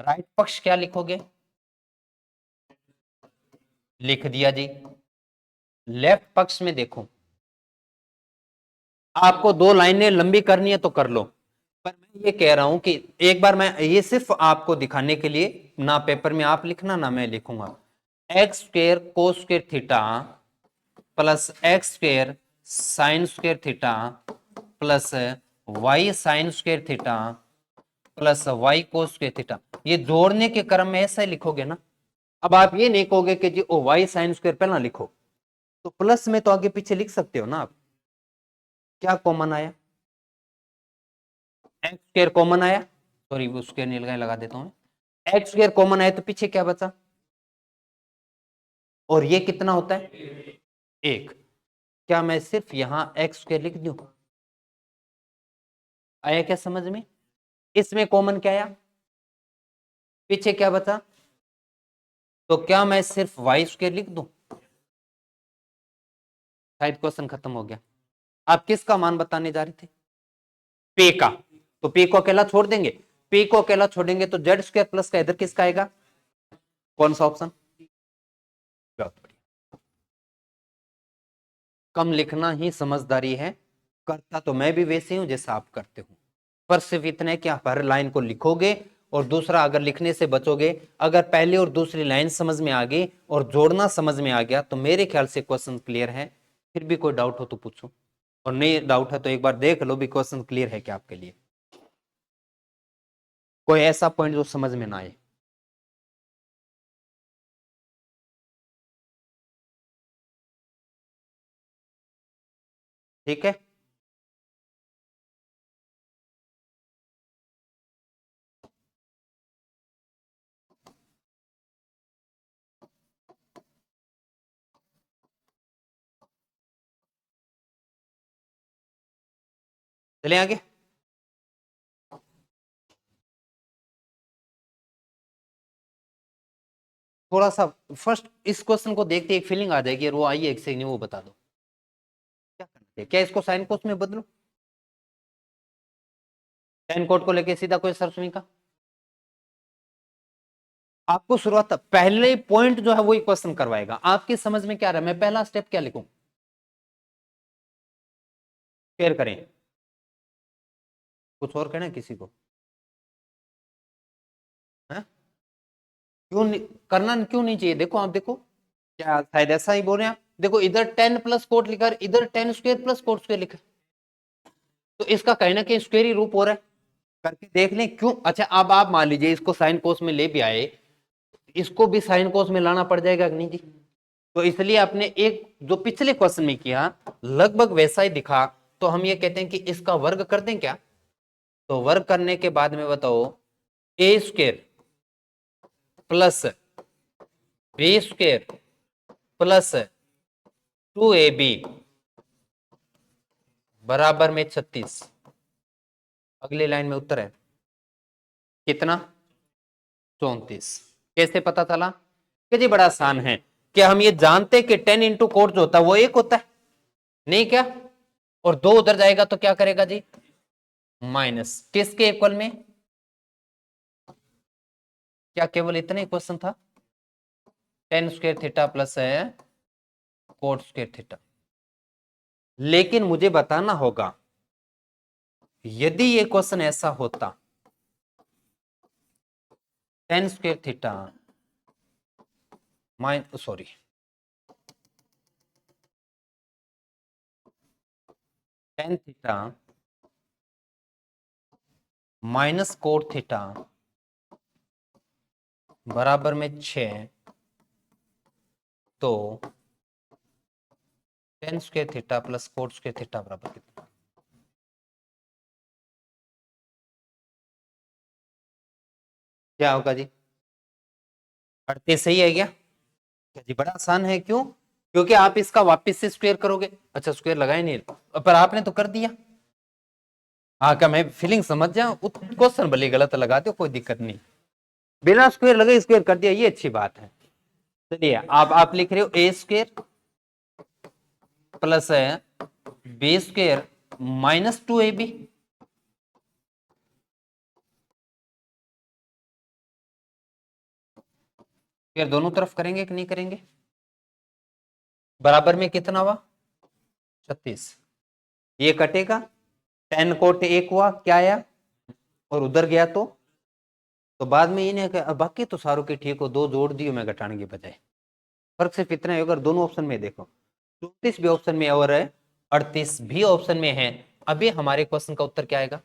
[SPEAKER 1] राइट पक्ष क्या लिखोगे? लिख दिया जी। लेफ्ट पक्ष में देखो, आपको 2 लाइनें लंबी करनी है तो कर लो, पर मैं ये कह रहा हूं कि एक बार मैं ये सिर्फ आपको दिखाने के लिए, ना पेपर में आप लिखना ना मैं लिखूंगा, x square cos square theta plus x square sine square theta plus y sine square theta plus y cos square theta, ये जोड़ने के क्रम में ऐसा ही लिखोगे ना। अब आप ये नहीं कहोगे कि जी ओ वाई साइन स्क्वेयर पहला लिखो, तो प्लस में तो आगे पीछे लिख सकते हो ना आप। क्या कॉमन आया? एक्स स्क्वायर कॉमन आया, सॉरी वो स्क्वायर नहीं लगाए, लगा देता हूं, एक्स स्क्वायर कॉमन आया तो पीछे क्या बचा, और ये कितना होता है, एक। क्या मैं सिर्फ यहां एक्स स्क्वायर लिख दूं? आया क्या समझ में? इसमें कॉमन क्या आया, पीछे क्या बचा, तो क्या मैं सिर्फ वाई स्क्वायर लिख दूं? शायद क्वेश्चन खत्म हो गया। आप किसका मान बताने जा रहे थे? पे का। तो पे को अकेला छोड़ देंगे, पे को अकेला छोड़ेंगे तो जेड स्क्वायर प्लस का इधर किसका आएगा, कौन सा ऑप्शन? कम लिखना ही समझदारी है, करता तो मैं भी वैसे हूं जैसा आप करते हो, पर सिर्फ इतना है कि आप हर लाइन को लिखोगे, और दूसरा अगर लिखने से बचोगे, अगर पहली और दूसरी लाइन समझ में आ गई और जोड़ना समझ में आ गया तो मेरे ख्याल से क्वेश्चन क्लियर है। फिर भी कोई डाउट हो तो पूछो, और नहीं डाउट है तो एक बार देख लो भी क्वेश्चन क्लियर है क्या आपके लिए, कोई ऐसा पॉइंट जो समझ में ना आए। ठीक है, चले आगे। थोड़ा सा फर्स्ट इस क्वेश्चन को देखते एक फीलिंग आ जाएगी, और वो आइए एक से नहीं, वो बता दो क्या करना चाहिए, क्या इसको साइन कोस में बदलो, साइन कोट को लेके सीधा कोई सरसमी का, आपको शुरुआत पहले पॉइंट जो है वही क्वेश्चन करवाएगा, आपकी समझ में क्या रहा है, मैं पहला स्टेप क्या लिखूं, शेयर करें, कुछ और कहना है किसी को है? क्यों नहीं, करना क्यों नहीं चाहिए, देखो आप देखो, क्या शायद ऐसा ही बोल रहे हैं आप, देखो इधर 10 प्लस कोट लिखा, इधर 10 स्क्वायर प्लस कोट स्क्वायर लिखा, तो इसका कहीं ना कहीं स्क्वायर ही रूप हो रहा है, करके देख लें क्यों। अच्छा अब आप मान लीजिए इसको साइन कोस में ले भी आए, इसको भी साइन कोस में लाना पड़ जाएगा कि नहीं जी, तो इसलिए आपने एक जो पिछले क्वेश्चन में किया लगभग वैसा ही दिखा, तो हम ये कहते हैं कि इसका वर्ग कर दें क्या, तो वर्ग करने के बाद में बताओ, A square plus B square plus 2ab बराबर में 36, अगली लाइन में उत्तर है कितना, 34। कैसे पता चला कि जी, बड़ा आसान है, कि हम ये जानते कि 10 इंटू कोट जो होता है वो एक होता है, नहीं क्या, और 2 उधर जाएगा तो क्या करेगा जी, माइनस किसके इक्वल में, क्या केवल इतना ही क्वेश्चन था, 10 स्क्वायर थीटा प्लस है कोट स्क्वायर थीटा। लेकिन मुझे बताना होगा, यदि ये क्वेश्चन ऐसा होता 10 square theta sorry, tan theta minus cot theta बराबर में 6, तो ten square theta plus coat square theta बराबर कितना? क्या होगा जी? 38 सही है क्या? जी बड़ा आसान है, क्यों? क्योंकि आप इसका वापस से स्क्वायर करोगे। अच्छा स्क्वायर लगाए नहीं, पर आपने तो कर दिया। हाँ, क्या मैं फीलिंग समझ जाऊं? क्वेश्चन भले गलत लगा दो, कोई दिक्कत नहीं, बिना स्क्वायर लगे स्क्वायर कर दिया, ये अच्छी बात है। चलिए आप लिख रहे हो ए स्क्वायर प्लस है बी स्क्वायर माइनस 2ab। फिर दोनों तरफ करेंगे कि नहीं करेंगे? बराबर में कितना हुआ? 36। ये कटेगा, 10 कोट 1 हुआ, क्या आया? और उधर गया तो बाद में इन्हें बाकी तो सारों के ठीक हो, दो जोड़ दियो मैं घटाने के बजाय। फर्क सिर्फ इतना है, अगर दोनों ऑप्शन में देखो, 34 भी ऑप्शन में और है, 38 भी ऑप्शन में है, अभी हमारे क्वेश्चन का उत्तर क्या आएगा?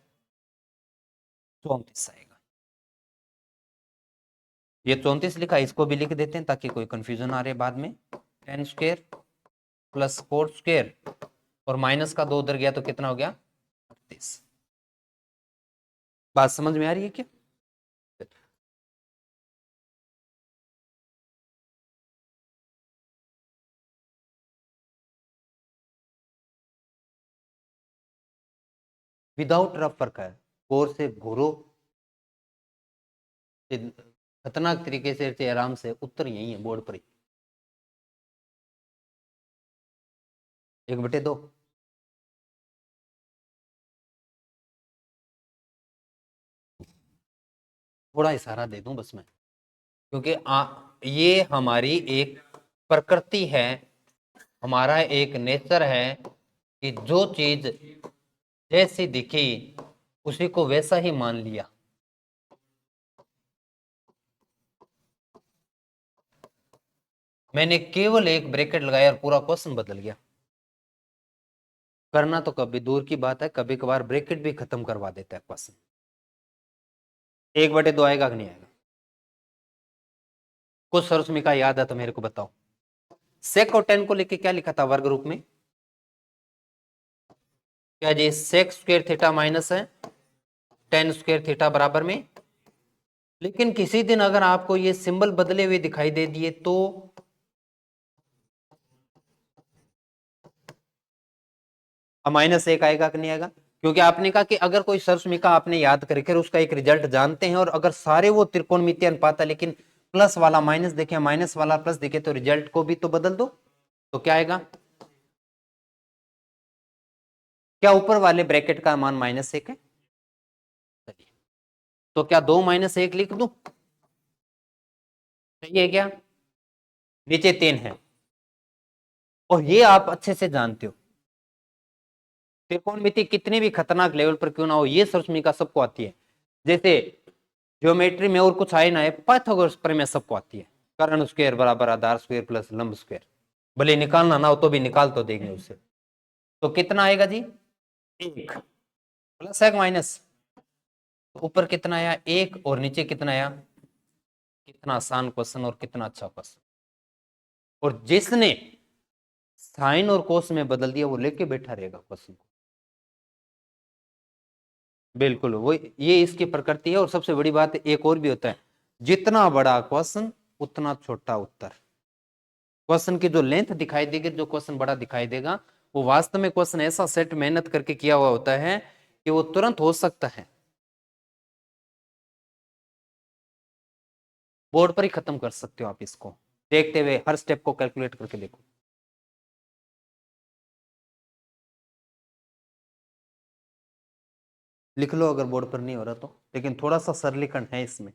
[SPEAKER 1] 34 आएगा। ये 34 लिखा, इसको भी लिख देते हैं ताकि कोई कंफ्यूजन आ रहे बाद में। 10 स्क्वायर प्लस 4 स्क्वायर और माइनस का 2 उधर गया तो कितना हो गया? 38। बात समझ में आ रही है क्या? विदाउट रफ फर्क है, कोर से घूरो, खतरनाक तरीके से आराम से, उत्तर यही है बोर्ड पर ही। 1/2। थोड़ा इशारा दे दूं बस मैं, क्योंकि ये हमारी एक प्रकृति है, हमारा एक नेचर है कि जो चीज जैसी दिखी उसी को वैसा ही मान लिया। मैंने केवल एक ब्रैकेट लगाया और पूरा क्वेश्चन बदल गया। करना तो कभी दूर की बात है, कभी कभार ब्रैकेट भी खत्म करवा देता है क्वेश्चन। 1/2 आएगा कि नहीं आएगा? कुछ सरस्मिका याद है तो मेरे को बताओ। सेक और टेन को लेके क्या लिखा था वर्ग रूप में? क्या जी? सेक स्क्वायर थीटा माइनस है टेन स्क्वायर थीटा बराबर में। लेकिन किसी दिन अगर आपको ये सिंबल बदले हुए दिखाई दे दिए तो -1 आएगा कि नहीं आएगा? क्योंकि आपने कहा कि अगर कोई सरस्मिका आपने याद करके उसका एक रिजल्ट जानते हैं और अगर सारे वो त्रिकोणमितीय अनुपात है लेकिन प्लस वाला माइनस देखे, माइनस वाला प्लस देखे, तो रिजल्ट को भी तो बदल दो। तो क्या आएगा? क्या ऊपर वाले ब्रैकेट का मान -1 है? चलिए, तो क्या 2 - 1 लिख दूं? सही है क्या? नीचे 3 है, और ये आप अच्छे से जानते हो, त्रिकोणमिति कितनी भी खतरनाक लेवल पर क्यों ना हो, ये सरस्मिका सबको आती है। जैसे ज्योमेट्री में और कुछ आए ना आए, पाइथागोरस प्रमेय सबको आती है। कर्ण स्क्वायर बराबर आधार स्क्वायर प्लस लंब स्क्वायर, भले निकालना ना हो तो भी निकाल तो देंगे उससे। तो कितना आएगा जी? 1 प्लस है माइनस? ऊपर कितना आया? 1, और नीचे कितना आया? कितना आसान क्वेश्चन और कितना अच्छा क्वेश्चन। और जिसने साइन और कोस में बदल दिया वो लेके बैठा रहेगा क्वेश्चन को। बिल्कुल, वो ये इसकी प्रकृति है। और सबसे बड़ी बात एक और भी होता है, जितना बड़ा क्वेश्चन उतना छोटा उत्तर। क्वेश्चन की जो लेंथ दिखाई देगी, जो क्वेश्चन बड़ा दिखाई देगा, वो वास्तव में क्वेश्चन ऐसा सेट मेहनत करके किया हुआ होता है कि वो तुरंत हो सकता है। बोर्ड पर ही खत्म कर सकते हो आप इसको, देखते हुए हर स्टेप को कैलकुलेट करके देखो। लिख लो अगर बोर्ड पर नहीं हो रहा तो, लेकिन थोड़ा सा सरलीकरण है इसमें।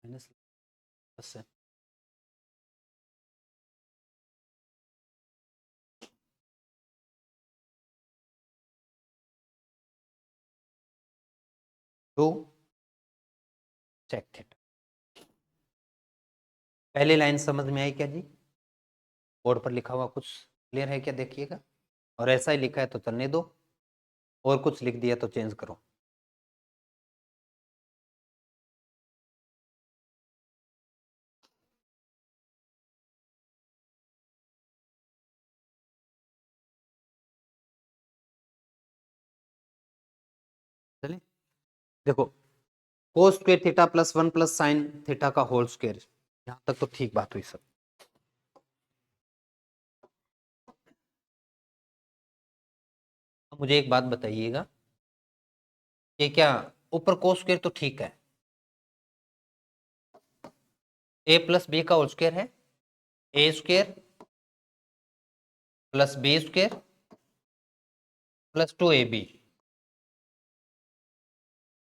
[SPEAKER 1] माइनस प्लस है। तो चेक थीटा। पहली लाइन समझ में आई क्या जी? बोर्ड पर लिखा हुआ कुछ क्लियर है क्या? देखिएगा, और ऐसा ही लिखा है तो चलने दो, और कुछ लिख दिया तो चेंज करो। चलिए देखो, कोस square theta plus 1 plus sine theta का होल स्क्वायर, यहां तक तो ठीक बात हुई सब। मुझे एक बात बताइएगा कि क्या ऊपर कोस स्क्वायर तो ठीक है, ए प्लस बी का होल स्क्वायर है, A square plus B square plus 2ab,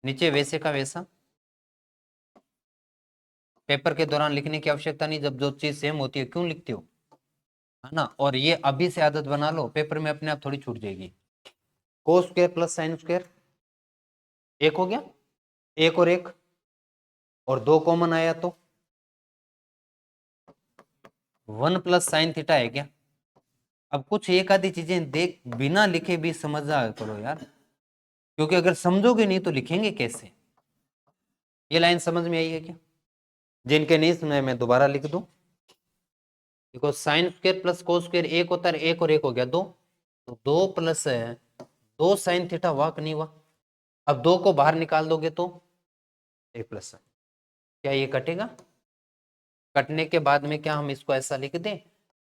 [SPEAKER 1] नीचे वैसे का वैसा। पेपर के दौरान लिखने की आवश्यकता नहीं, जब जो चीज सेम होती है क्यों लिखते हो, है ना। और ये अभी से आदत बना लो, पेपर में अपने आप थोड़ी छूट जाएगी। Cos square plus sine square, एक हो गया, एक और एक, और दो कॉमन आया तो 1 प्लस साइन थीटा है क्या। अब कुछ एक आधी चीजें देख बिना लिखे भी समझ आ करो यार, क्योंकि अगर समझोगे नहीं तो लिखेंगे कैसे। ये लाइन समझ में आई है क्या? जिनके नहीं सुने मैं दोबारा लिख दूं। देखो sine square plus cos square एक होता है, एक और एक हो गया दो, तो 2 प्लस है 2 साइन थीटा, वाह नहीं हुआ। अब दो को बाहर निकाल दोगे तो ए प्लस है, क्या ये कटेगा? कटने के बाद में क्या हम इसको ऐसा लिख दें,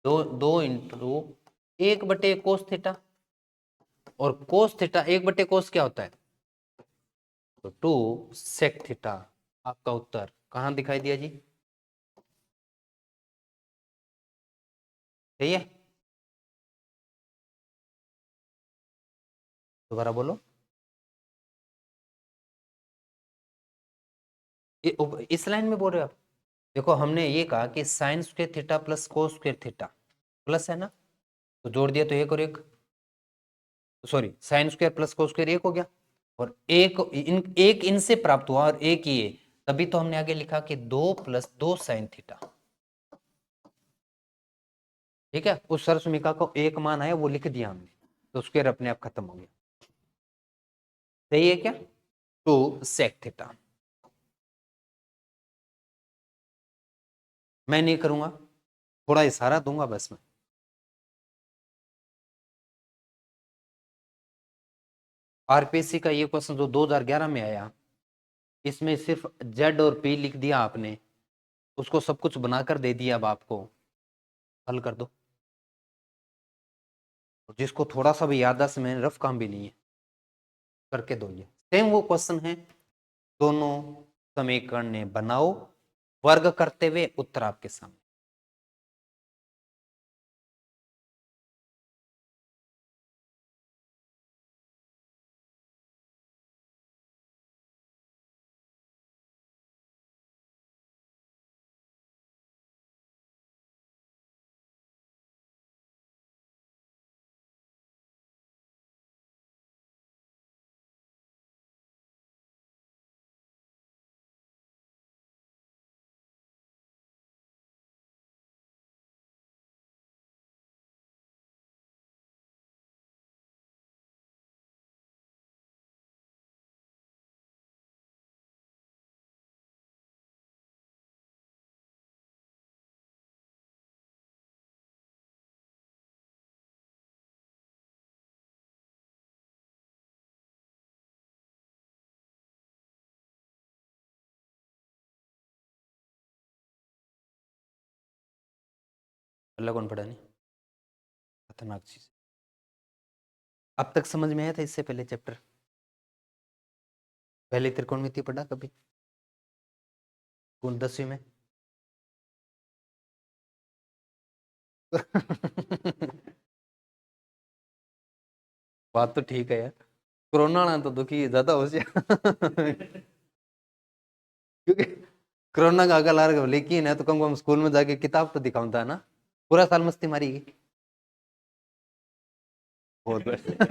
[SPEAKER 1] दो दो इंटू 1/cos थीटा, और कोस थीटा 1/cos क्या होता है, तो 2 sec थीटा। आपका उत्तर कहां दिखाई दिया जी? सही है, दोबारा बोलो। इस लाइन में बोल रहे हो आप? देखो हमने ये कहा कि sign square theta plus cos square theta, plus है ना, तो जोड़ दिया तो एक और एक, sorry sine square plus cos square एक हो गया, और एक इनसे प्राप्त हुआ और एक ये, तभी तो हमने आगे लिखा कि 2 + 2 साइन थीटा। ठीक है, उस सरसमिका को एक मान आया वो लिख दिया हमने, तो स्क्वायर अपने आप खत्म हो गया। सही है क्या? 2 sec थीटा। मैं नहीं करूंगा, थोड़ा इशारा दूंगा बस मैं। आरपीएससी का ये क्वेश्चन जो 2011 में आया, इसमें सिर्फ जेड और पी लिख दिया आपने, उसको सब कुछ बनाकर दे दिया, अब आपको हल कर दो। जिसको थोड़ा सा भी याद है, मैंने रफ काम भी नहीं है, करके दो। ये सेम वो क्वेश्चन है, दोनों समीकरण ने बनाओ, वर्ग करते हुए उत्तर आपके सामने। अल्लाह कौन पढ़ा नहीं, खतरनाक चीज। अब तक समझ में आया था इससे पहले चैप्टर? पहले त्रिकोणमिति पढ़ा कभी कौन 10वीं में? बात तो ठीक है यार, कोरोना ना तो दुखी ज्यादा हो जाए। क्योंकि कोरोना का अगला अर्घ लेकिन है तो कम से कम स्कूल में जाके किताब तो दिखाऊं था ना। पूरा साल मस्ती मारी गई। बहुत बढ़िया।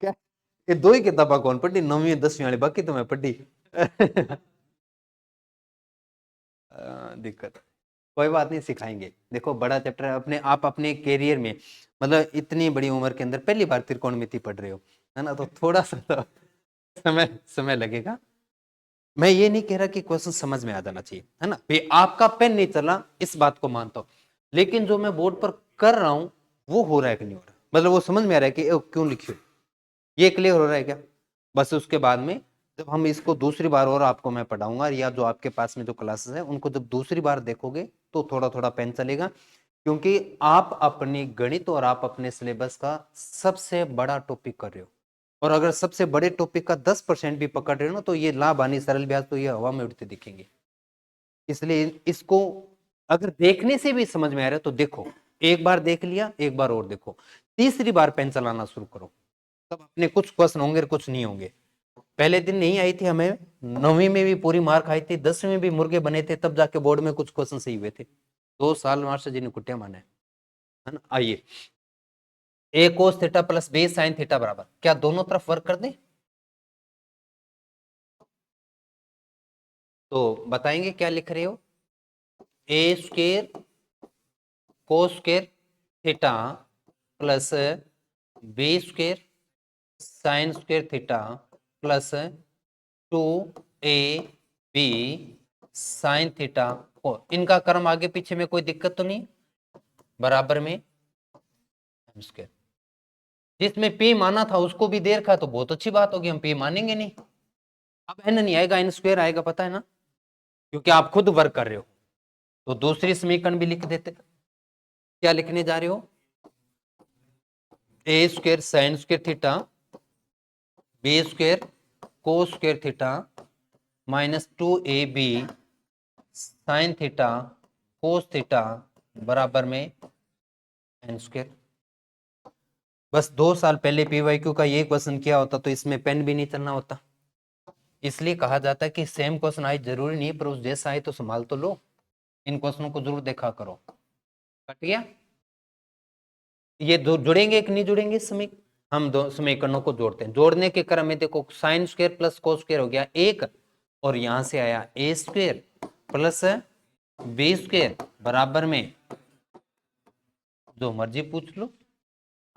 [SPEAKER 1] क्या ये दो ही किताबा कौन पढ़ी, 9वीं 10वीं वाली, बाकी तो मैं पढ़ी। दिक्कत, कोई बात नहीं, सिखाएंगे। देखो बड़ा चैप्टर है, अपने आप अपने कैरियर में, मतलब इतनी बड़ी उम्र के अंदर पहली बार त्रिकोणमिति पढ़ रहे हो, है ना, तो थोड़ा सा तो समय समय लगेगा। मैं ये नहीं कह रहा कि क्वेश्चन समझ में आ जाना चाहिए, है ना भाई, आपका पेन नहीं चला इस बात को मानता हूं, लेकिन जो मैं बोर्ड पर कर रहा हूं वो हो रहा है कि नहीं हो रहा, मतलब वो समझ में आ रहा है कि क्यों लिखी हो, ये क्लियर हो रहा है क्या। बस उसके बाद में जब हम इसको दूसरी बार और आपको मैं पढ़ाऊंगा, या जो आपके पास में जो क्लासेस है उनको जब दूसरी बार देखोगे तो थोड़ा थोड़ा पेन चलेगा, क्योंकि आप अपनी गणित और आप अपने सिलेबस का सबसे बड़ा टॉपिक कर रहे हो, और अगर सबसे बड़े टॉपिक का 10% भी पकड़ रहे हो ना, तो ये लाभ हानि सरल ब्याज तो ये हवा में उड़ते दिखेंगे। इसलिए इसको अगर देखने से भी समझ में आ रहा है तो देखो, एक बार देख लिया, एक बार और देखो, तीसरी बार पेन चलाना शुरू करो, तब अपने कुछ क्वेश्चन होंगे और कुछ नहीं होंगे। पहले दिन नहीं आई थी हमें, 9वीं में भी पूरी मार्क आई थी, 10वीं में भी मुर्गे बने थे, तब जाके बोर्ड में कुछ क्वेश्चन सही हुए थे। 2 साल मास्टर जी ने कुटिया माना है ना। आइए, A cos theta plus B sine theta बराबर, क्या दोनों तरफ वर्क कर दें? तो बताएंगे क्या लिख रहे हो, A square cos square theta plus B square sine square theta plus 2ab sine theta. इनका क्रम आगे पीछे में कोई दिक्कत तो नहीं, बराबर में एम स्क्वेयर। जिसमें p माना था उसको भी दे रखा, तो बहुत अच्छी बात होगी, हम p मानेंगे नहीं। अब n नहीं आएगा, n स्क्वेयर आएगा, पता है ना, क्योंकि आप खुद वर्क कर रहे हो। तो दूसरी समीकरण भी लिख देते, क्या लिखने जा रहे हो, A square sine square theta B square cos square theta minus 2ab sine theta cos theta बराबर में एन स्क्वेयर। बस 2 साल पहले पीवाईक्यू का ये क्वेश्चन किया होता तो इसमें पेन भी नहीं चलना होता। इसलिए कहा जाता है कि सेम क्वेश्चन आए जरूरी नहीं, पर उस जैसा आए तो संभाल तो लो, इन क्वेश्चनों को जरूर देखा करो। कट गया, ये दो जुड़ेंगे कि नहीं जुड़ेंगे समीक, हम दो समीकरणों को जोड़ते हैं, जोड़ने के क्रम में देखो sine square plus cos square हो गया एक, और यहां से आया ए स्क्वायर प्लस बी स्क्वायर बराबर में, जो मर्जी पूछ लो,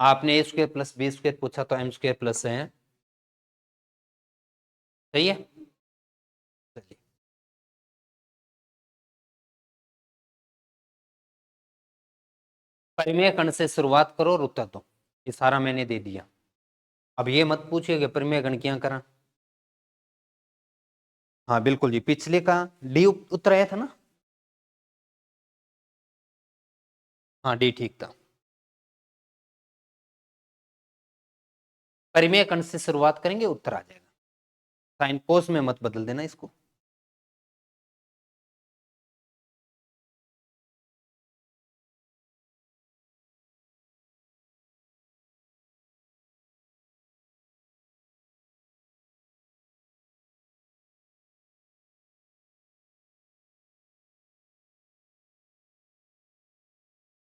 [SPEAKER 1] आपने ए स्क्वायर प्लस बी स्क्वायर पूछा तो एम स्क्वायर प्लस है, सही है। चलिए, परिमेय कण से शुरुआत करो और उत्तर दो, ये सारा मैंने दे दिया। अब ये मत पूछिए कि परिमेय कण क्या करा, हाँ बिल्कुल जी, पिछले का डी उत्तर आया था ना, हाँ डी ठीक था। परिमेय कण से शुरुआत करेंगे, उत्तर आ जाएगा, साइन कोस में मत बदल देना इसको।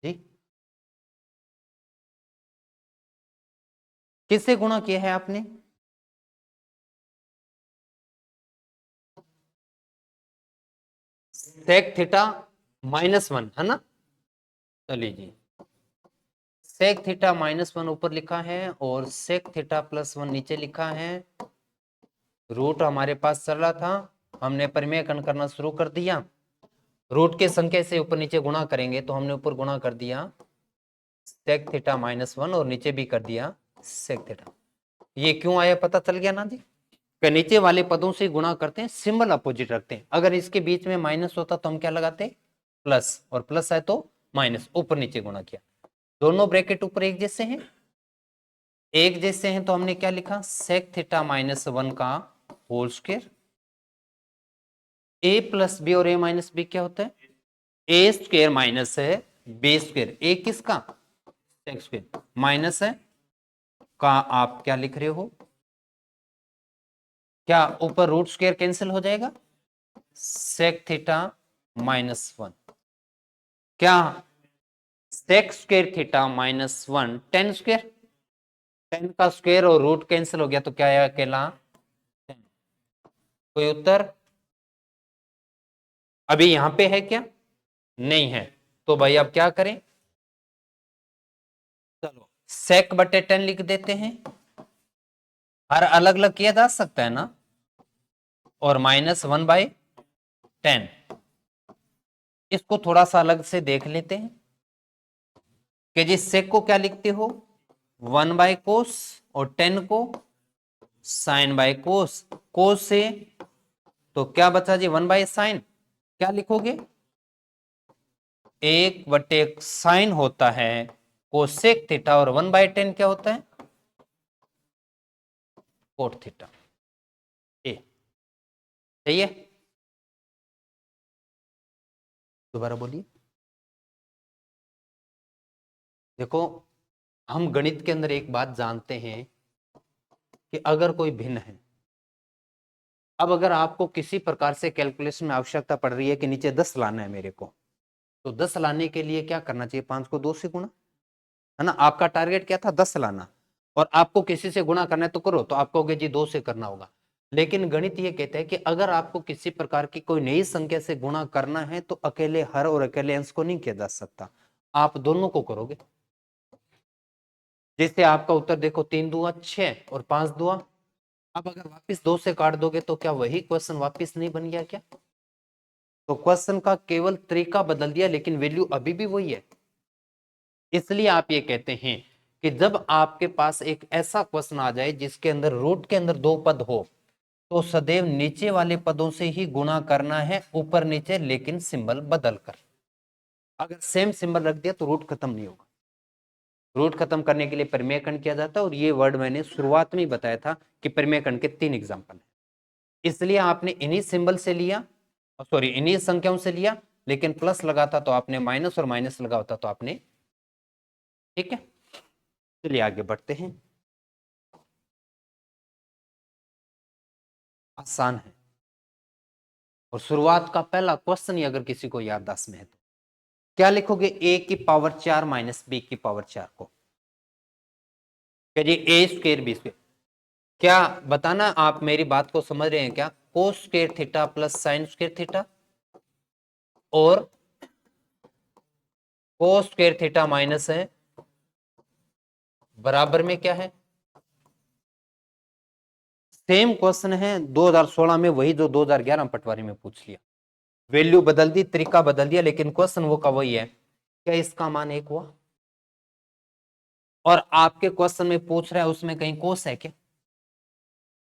[SPEAKER 1] जी, किससे गुणा किया है आपने, सेक थीटा -1 है ना, चलिए जी, सेक थीटा -1 ऊपर लिखा है और सेक थीटा +1 नीचे लिखा है। रूट हमारे पास चल रहा था, हमने परिमेय कण करना शुरू कर दिया, रूट के संख्या से ऊपर नीचे गुणा करेंगे, तो हमने ऊपर गुणा कर दिया सेक थीटा -1 और नीचे भी कर दिया सेक थीटा। ये क्यों आया पता चल गया ना जी, कि नीचे वाले पदों से गुणा करते हैं, सिंबल अपोजिट रखते हैं, अगर इसके बीच में माइनस होता तो हम क्या लगाते, प्लस, और प्लस है तो माइनस, ऊपर नीचे गुणा किया, दोनों ब्रैकेट ऊपर एक जैसे हैं, एक जैसे हैं, तो हमने क्या लिखा, सेक थीटा -1 का होल स्क्वायर, ए प्लस बी और ए माइनस बी क्या होता है, ए स्क्वायर माइनस है बी स्क्वायर, ए किसका, सेक स्क्वायर, माइनस है का आप क्या लिख रहे हो, क्या ऊपर रूट स्क्वायर कैंसिल हो जाएगा, सेक थीटा -1, क्या sec square theta -1 tan square, tan का स्क्वायर और रूट कैंसिल हो गया तो क्या आया अकेला 10। कोई उत्तर अभी यहां पे है क्या, नहीं है, तो भाई अब क्या करें, चलो सेक बटे 10 लिख देते हैं, हर अलग अलग किया जा सकता है ना, और -1/10, इसको थोड़ा सा अलग से देख लेते हैं कि जी सेक को क्या लिखते हो 1/कोस और 10 को sin/कोस, कोस से तो क्या बचा जी 1/sin, क्या लिखोगे 1/sin होता है कोसेक थीटा, और 1/10 क्या होता है कोट थीटा। ए सही है, दोबारा बोलिए। देखो हम गणित के अंदर एक बात जानते हैं कि अगर कोई भिन्न है, अब अगर आपको किसी प्रकार से कैलकुलेशन में आवश्यकता पड़ रही है कि नीचे 10 लाना है मेरे को, तो 10 लाने के लिए क्या करना चाहिए, 5 को 2 से गुणा, है ना, आपका टारगेट क्या था 10 लाना, और आपको किसी से गुणा करना है तो करो, तो आप कहोगे जी 2 से करना होगा, लेकिन गणित ये कहता है कि अगर आपको किसी प्रकार की कोई नई संख्या से गुणा करना है तो अकेले हर और अकेले अंश को नहीं किया जा सकता, आप दोनों को करोगे। जैसे आपका उत्तर देखो 3 दूआ 6 और 5 दूआ, अब अगर वापस 2 से काट दोगे तो क्या वही क्वेश्चन वापस नहीं बन गया क्या, तो क्वेश्चन का केवल तरीका बदल दिया लेकिन वैल्यू अभी भी वही है। इसलिए आप ये कहते हैं कि जब आपके पास एक ऐसा क्वेश्चन आ जाए जिसके अंदर रूट के अंदर 2 पद हो, तो सदैव नीचे वाले पदों से ही गुणा करना है, ऊपर नीचे लेकिन सिंबल बदल कर। अगर सेम सिंबल रख दिया तो रूट खत्म नहीं होगा, रूट खत्म करने के लिए परिमेय खंड किया जाता है, और ये वर्ड मैंने शुरुआत में ही बताया था कि परिमेय खंड के 3 एग्जाम्पल है, इसलिए आपने इन्हीं सिंबल से लिया, सॉरी इन्हीं संख्याओं से लिया, लेकिन प्लस लगाता तो आपने माइनस और माइनस लगा होता तो आपने, ठीक है। चलिए आगे बढ़ते हैं, आसान है, और शुरुआत का पहला क्वेश्चन ही अगर किसी को याददाश्त में है तो क्या लिखोगे, a की पावर 4 माइनस बी की पावर 4 को, क्या जी ए स्क्र बी स्क्र, क्या बताना आप मेरी बात को समझ रहे हैं क्या, कोस square theta plus sine square theta और कोस स्क्वायर थीटा माइनस है बराबर में क्या है, सेम क्वेश्चन है 2016 में, वही जो 2011 पटवारी में पूछ लिया, वैल्यू बदल दी, तरीका बदल दिया, लेकिन क्वेश्चन वो का वही है, क्या इसका मान 1 हुआ, और आपके क्वेश्चन में पूछ रहा है उसमें कहीं कोस है क्या,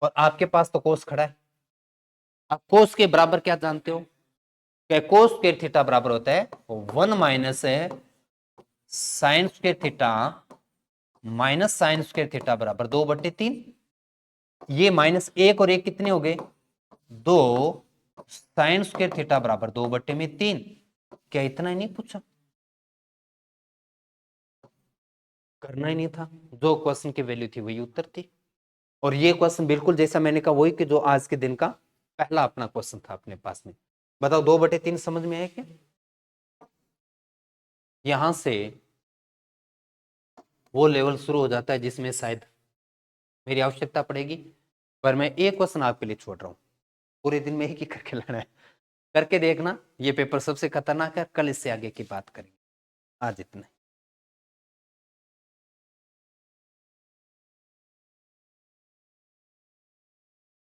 [SPEAKER 1] और आपके पास तो कोस खड़ा है, आप कोस के बराबर क्या जानते हो, क्या कोस स्क्वायर थीटा बराबर होता है 1 माइनस है sine square theta minus sign square theta बराबर 2/3, ये -1 और 1 कितने हो गए 2, साइन स्क्वायर थीटा बराबर 2/3, क्या इतना ही नहीं पूछा, करना ही नहीं था, जो क्वेश्चन की वैल्यू थी वही उत्तर थी, और ये क्वेश्चन बिल्कुल जैसा मैंने कहा वही कि जो आज के दिन का पहला अपना क्वेश्चन था अपने पास में। बताओ 2/3 समझ में आया क्या, यहां से वो लेवल शुरू हो जाता है जिसमें शायद मेरी आवश्यकता पड़ेगी, पर मैं एक क्वेश्चन आपके लिए छोड़ रहा हूं, पूरे दिन में एक ही करके लाना है, करके देखना, ये पेपर सबसे खतरनाक है, कल इससे आगे की बात करेंगे, आज इतना।